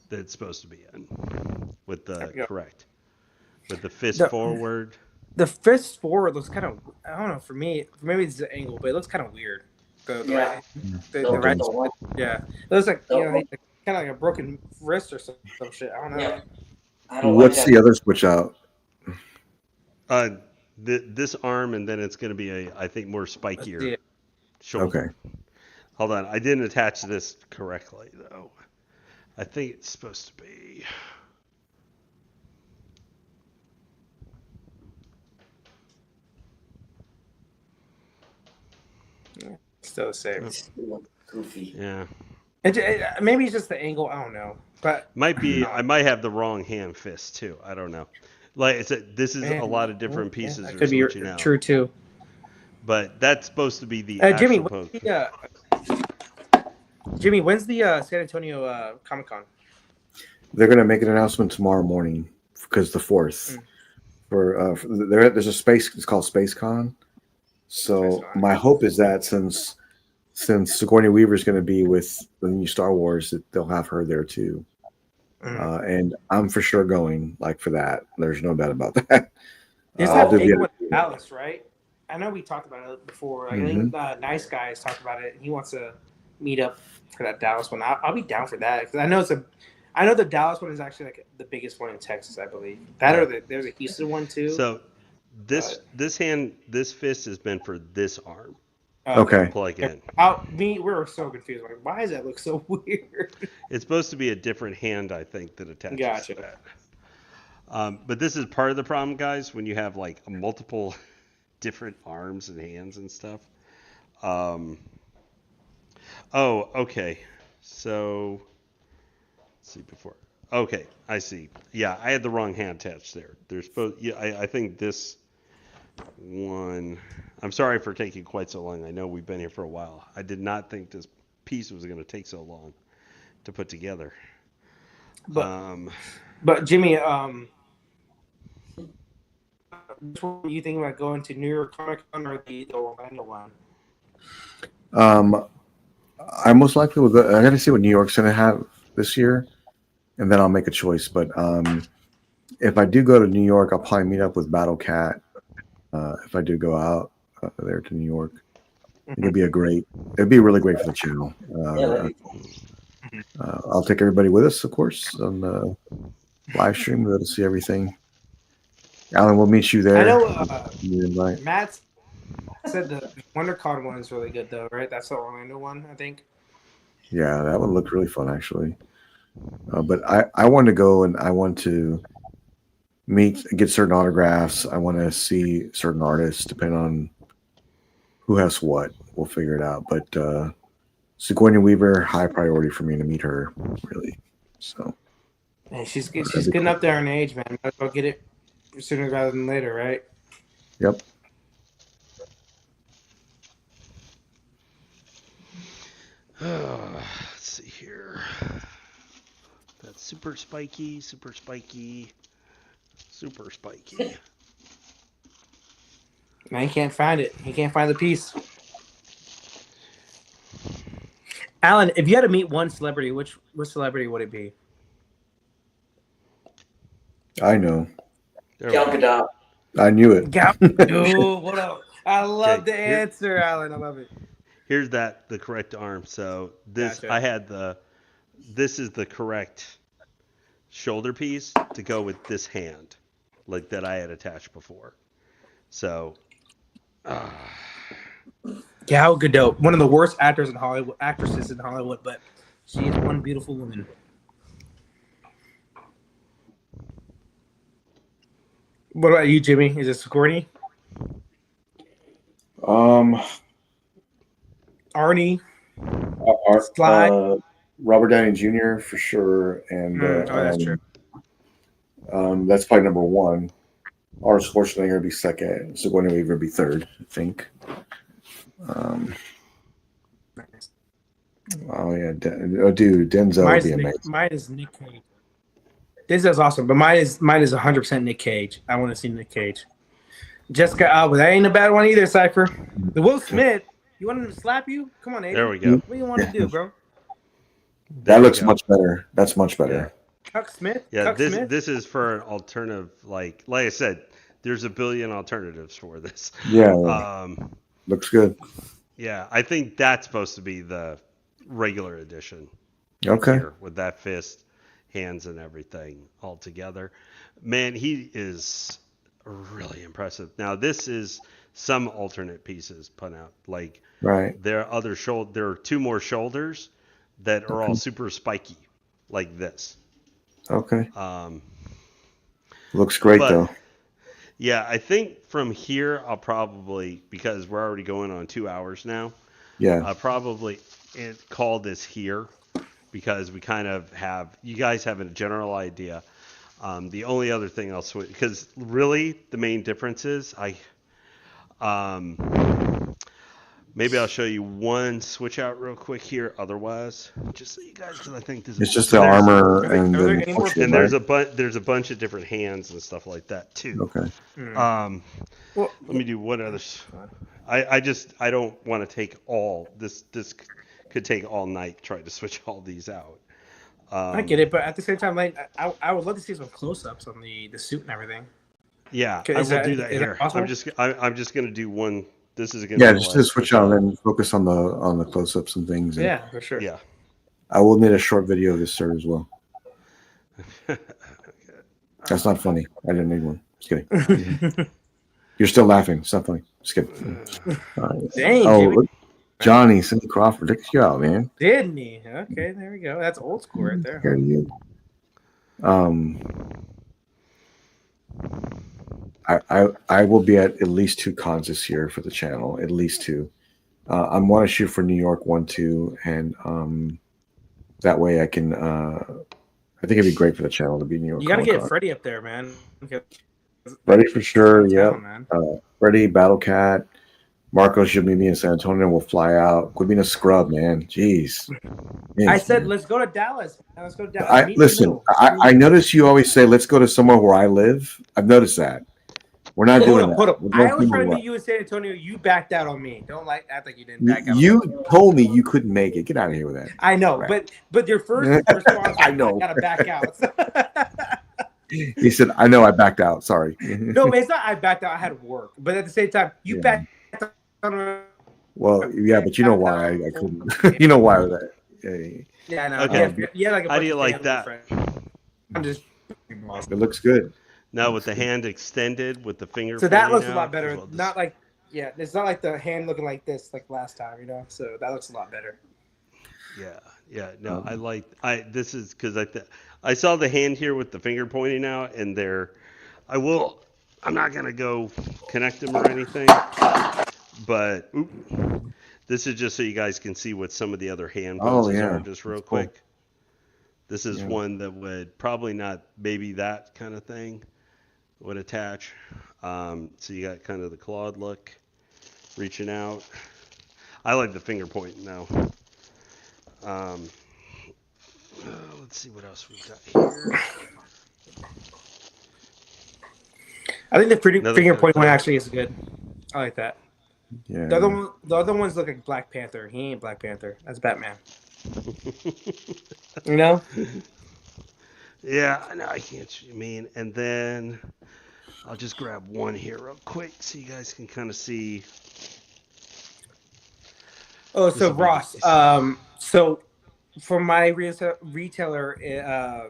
that it's supposed to be in with the correct with the fist forward. The fist forward looks kind of, I don't know, for me, maybe it's the angle, but it looks kind of weird. The right, it looks like kind of like a broken wrist or some shit. I don't know. Yeah. What's the other switch out? This arm, and then it's going to be I think more spikier shoulder. Okay. Hold on, I didn't attach this correctly though. I think it's supposed to be. Still the same. Goofy. Yeah. Maybe it's just the angle. I don't know, but might be. I might have the wrong hand fist too. I don't know. Like this is a lot of different pieces. That could be true too. But that's supposed to be the Jimmy. pose. Jimmy, when's the San Antonio Comic Con? They're going to make an announcement tomorrow morning because the 4th. There's a space. It's called Space Con. So my hope is that since Sigourney Weaver is going to be with the new Star Wars, that they'll have her there too. And I'm for sure going for that. There's no doubt about that. There's that big one in Dallas, right? I know we talked about it before. I think Nice Guys talked about it, and he wants to meet up for that Dallas one. I'll be down for that because I know the Dallas one is actually the biggest one in Texas, I believe. There's a Houston one too. So this fist has been for this arm. Okay. Plug in. We were so confused. Like, why does that look so weird? It's supposed to be a different hand, I think, that attaches to that. But this is part of the problem, guys, when you have multiple different arms and hands and stuff. Okay. So let's see before. Okay, I see. Yeah, I had the wrong hand attached there. There's supposed. Yeah, I think this one. I'm sorry for taking quite so long. I know we've been here for a while. I did not think this piece was going to take so long to put together. But Jimmy, which one are you thinking about going to New York Comic Con or the Orlando one? I most likely will go. I got to see what New York's going to have this year, and then I'll make a choice. But if I do go to New York, I'll probably meet up with Battle Cat. If I do go out there to New York, it'd be really great for the channel. I'll take everybody with us, of course, on the live stream. We'll see everything. Alan, we'll meet you there. I know Matt said the WonderCon one is really good, though, right? That's the Orlando one, I think. Yeah, that one looked really fun, actually. But I want to go and I want to get certain autographs. I want to see certain artists, depending on who has what. We'll figure it out. But Sigourney Weaver, high priority for me to meet her, really. So, man, she's getting up there in age, man. Might as well get it sooner rather than later, right? Yep. Let's see here. That's super spiky. Man, he can't find it. He can't find the piece. Alan, if you had to meet one celebrity, which celebrity would it be? I know. Gal Gadot. I knew it. Dude, what up? I love the answer, Alan. I love it. Here's the correct arm. So this gotcha. This is the correct shoulder piece to go with this hand, like that I had attached before. So Gal Gadot, one of the worst actresses in Hollywood, but she is one beautiful woman. What about you, Jimmy? Is it Sigourney? Arnie? Slide? Robert Downey Jr. for sure, and that's true. That's probably number one. Arnold Schwarzenegger would be second. Sigourney Weaver would be third, I think. Oh yeah, dude, Denzel would be amazing. Mine is Nick Cage. Denzel's awesome, but mine is 100% Nick Cage. I want to see Nick Cage. Jessica Alba, that ain't a bad one either, Cypher. The Will Smith, you want him to slap you? Come on, Aiden. There we go. What do you want to do, bro? That looks much better. That's much better. Chuck Smith? Yeah, Chuck this Smith? this is for an alternative. Like I said, there's a billion alternatives for this. Yeah. Looks good. Yeah, I think that's supposed to be the regular edition. Okay. Here, with that fist, hands, and everything all together. Man, he is really impressive. Now, this is some alternate pieces put out. Like, right. There are two more shoulders that are all super spiky, like this. Okay. Looks great though. Yeah, I think from here I'll probably, because we're already going on 2 hours now. Yeah. I'll probably call this here because we kind of have, you guys have a general idea. The only other thing I'll switch, because really the main difference is maybe I'll show you one switch out real quick here. Otherwise, just so you guys, because I think this is just the armor and there's a bunch of different hands and stuff like that too. Okay. Let me do one other. I don't want to take all this. This could take all night trying to switch all these out. I get it, but at the same time, like I would love to see some close-ups on the suit and everything. Yeah, I will do that here. I'm just gonna do one. This is just to switch on and focus on the close-ups and things. And yeah, for sure. Yeah, I will need a short video of this, sir, as well. That's not funny. I didn't need one. Just kidding. You're still laughing. It's not funny. Just kidding. Dang, look, Johnny Cindy Crawford. Check you out, man. Didn't he? Okay, there we go. That's old school right there. Here you. I will be at least 2 cons this year for the channel, at least 2. I want to shoot for New York 1, 2, and that way I can. I think it'd be great for the channel to be in New York. You got to get Freddie up there, man. Okay. Freddy for sure. Yep. Town, man. Freddy, Battle Cat. Marco should meet me in San Antonio. We'll fly out. Quit being a scrub, man. Jeez. I said, man. let's go to Dallas. Let's go to Dallas. Listen, I notice you always say, let's go to somewhere where I live. I've noticed that. We're not doing that. I was trying to meet you in San Antonio. You backed out on me. Don't act like you didn't back out. You told me you couldn't make it. Get out of here with that. I know, right. but your first response was, I know. I gotta back out. He said, I know I backed out. Sorry. No, it's not I backed out. I had work. But at the same time, you backed out. Well, yeah, but you know why I couldn't. You know why with that. Yeah, I know. Okay. Yeah, like how do you like that? I'm just. It looks good. Now with the hand extended, with the finger. So that looks a lot better. Well, not like, it's not like the hand looking like this like last time, you know. So that looks a lot better. Yeah. No, this is because I saw the hand here with the finger pointing out, and I'm not gonna go connect them or anything, but this is just so you guys can see what some of the other hand poses are, just real quick. Cool. This is one that would probably not, maybe that kind of thing would attach. So you got kind of the clawed look, reaching out. I like the finger pointing now. Let's see what else we got here. I think the finger point one actually is good. I like that. Yeah. The other ones look like Black Panther. He ain't Black Panther. That's Batman. You know? Yeah, I know. I can't. You mean, and then I'll just grab one here real quick so you guys can kind of see. Oh, so Ross. So from my retailer,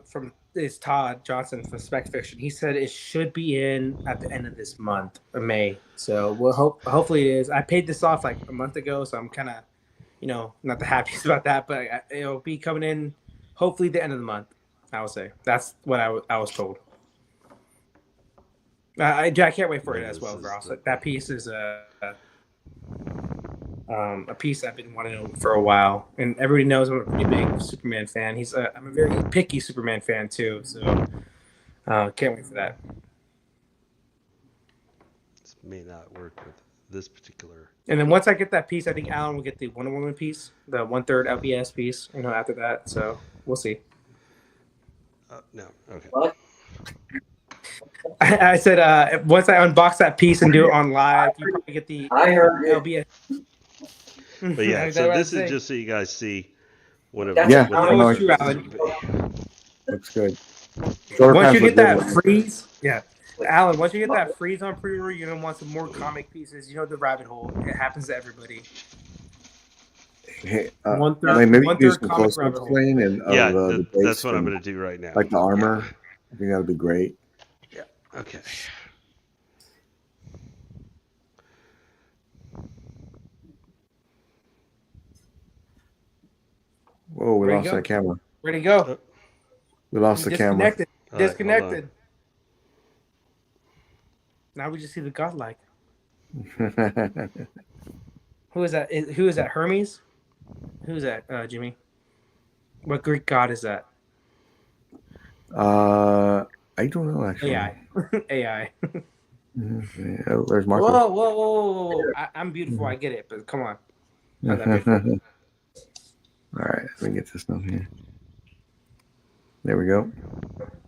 from is Todd Johnson from Spec Fiction. He said it should be in at the end of this month, of May. So we'll hopefully it is. I paid this off like a month ago, so I'm kind of, not the happiest about that. But it'll be coming in hopefully the end of the month. I would say that's what I was told. I can't wait for it as well, Ross. That piece is a piece I've been wanting for a while, and everybody knows I'm a pretty big Superman fan. I'm a very picky Superman fan too, so can't wait for that. This may not work with this particular. And then once I get that piece, I think Alan will get the Wonder Woman piece, the 1/3 LBS piece. After that, so we'll see. No, okay. What? I said once I unbox that piece and do it on live, you probably get the LBS. But yeah, so this is just so you guys see what it looks true, Alan. Looks good. Once you get that freeze, Alan, once you get that freeze on pre-order, you're gonna want some more comic pieces. The rabbit hole. It happens to everybody. Hey, 1/3, maybe do 1/3 some comic close-up rabbit hole. explain and that's what I'm gonna do right now. Like the armor, I think that'll be great. Yeah. Okay. Whoa, we lost that camera. Where'd he go? We lost the camera. Disconnected. Now we just see the Godlike. Who is that? Who is that? Hermes? Who is that, Jimmy? What Greek god is that? I don't know actually. AI. There's Marco. Whoa. I'm beautiful. I get it, but come on. All right, let me get this down here. There we go.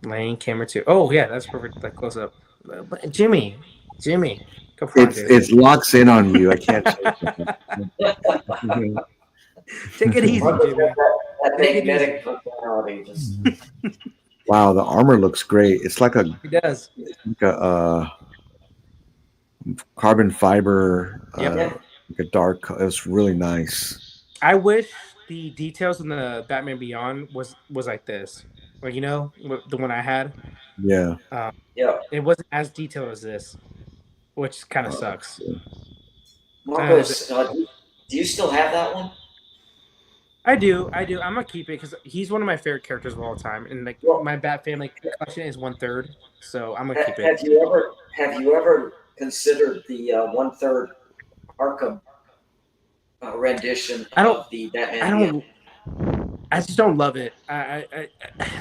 Lane camera 2. Oh yeah, that's perfect. Like close up. But Jimmy, come on, it locks in on you. I can't. Take it easy, Jimmy. That magnetic personality just. Wow, the armor looks great. It's like It does. like a carbon fiber, like a dark. It's really nice. I wish the details in the Batman Beyond was like this, like the one I had. Yeah. It wasn't as detailed as this, which kind of sucks. Marcos, do you still have that one? I do. I'm gonna keep it because he's one of my favorite characters of all time, and my Bat Family collection is 1/3, so I'm gonna keep it. Have you ever considered the 1/3 Arkham rendition of the Batman? I just don't love it.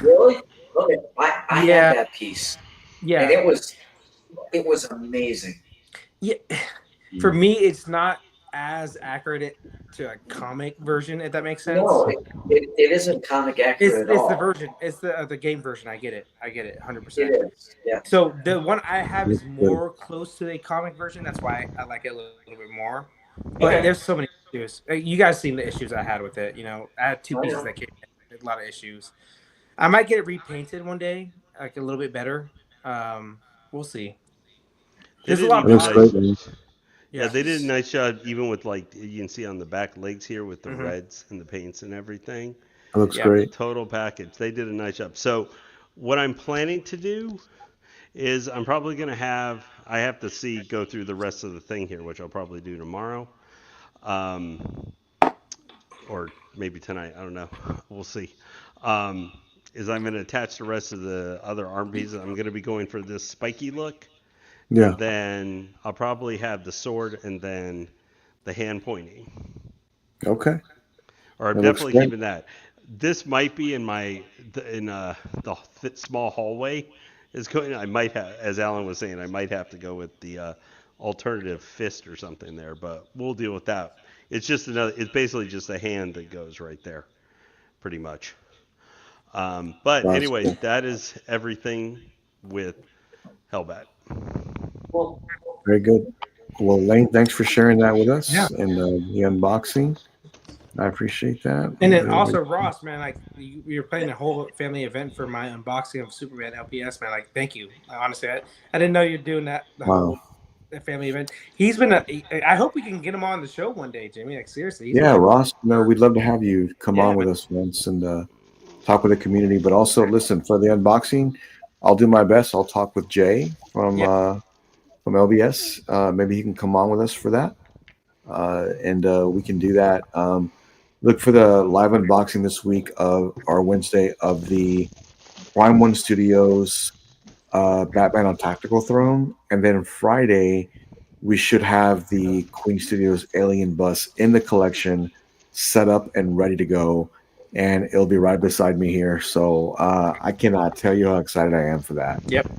Really? Okay, I had that piece. Yeah, and it was It was amazing. Yeah, for me, it's not as accurate to a comic version, if that makes sense. No, it isn't comic accurate at all. It's the version. It's the game version. I get it. 100%. It is. Yeah. So the one I have is more close to a comic version. That's why I like it a little bit more. But there's so many issues. You guys seen the issues I had with it. I had 2 pieces that came in, a lot of issues. I might get it repainted one day, like a little bit better. We'll see. There's a lot of Yeah, they did a nice job, even with like you can see on the back legs here with the reds and the paints and everything. It looks great. Total package. They did a nice job. So what I'm planning to do is I'm probably going to I have to go through the rest of the thing here, which I'll probably do tomorrow. Or maybe tonight. I don't know. We'll see. Is I'm going to attach the rest of the other arm pieces. I'm going to be going for this spiky look. Yeah. And then I'll probably have the sword and then the hand pointing. Okay. Or I'm definitely keeping that. This might be in the small hallway. I might have, as Alan was saying, I might have to go with the alternative fist or something there, but we'll deal with that. It's it's basically just a hand that goes right there, pretty much. But anyway, that is everything with Hellbat. Well, very good. Well, Lane, thanks for sharing that with us and the unboxing. I appreciate that. And then also Ross, man, like you're playing a whole family event for my unboxing of Superman LPS, man. Like, thank you. Honestly, I didn't know you're doing that. The whole family event. He's been. I hope we can get him on the show one day, Jimmy. Like seriously. Ross. We'd love to have you come on with us once and talk with the community. But also, listen, for the unboxing, I'll do my best. I'll talk with Jay from LBS. Maybe he can come on with us for that, and we can do that. Look for the live unboxing this week of our Wednesday of the Prime One Studios Batman on Tactical Throne, and then Friday we should have the Queen Studios Alien Bus in the collection, set up and ready to go, and it'll be right beside me here. So I cannot tell you how excited I am for that. Yep.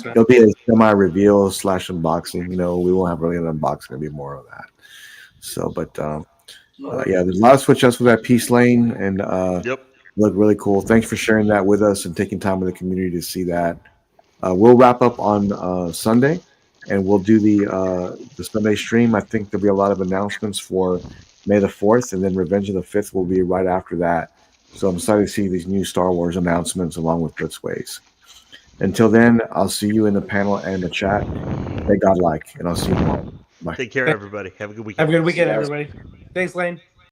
It'll be a semi-reveal / unboxing. We won't have really an unboxing. It'll be more of that. So, but there's a lot of switch ups with that piece, Lane, and look really cool. Thanks for sharing that with us and taking time with the community to see that. We'll wrap up on Sunday, and we'll do the Sunday stream. I think there'll be a lot of announcements for May the 4th, and then Revenge of the 5th will be right after that. So I'm excited to see these new Star Wars announcements along with Blitzways. Until then, I'll see you in the panel and the chat. Stay godlike, and I'll see you tomorrow. Bye. Take care, everybody. Have a good weekend. Have a good weekend, everybody. Thanks, Lane.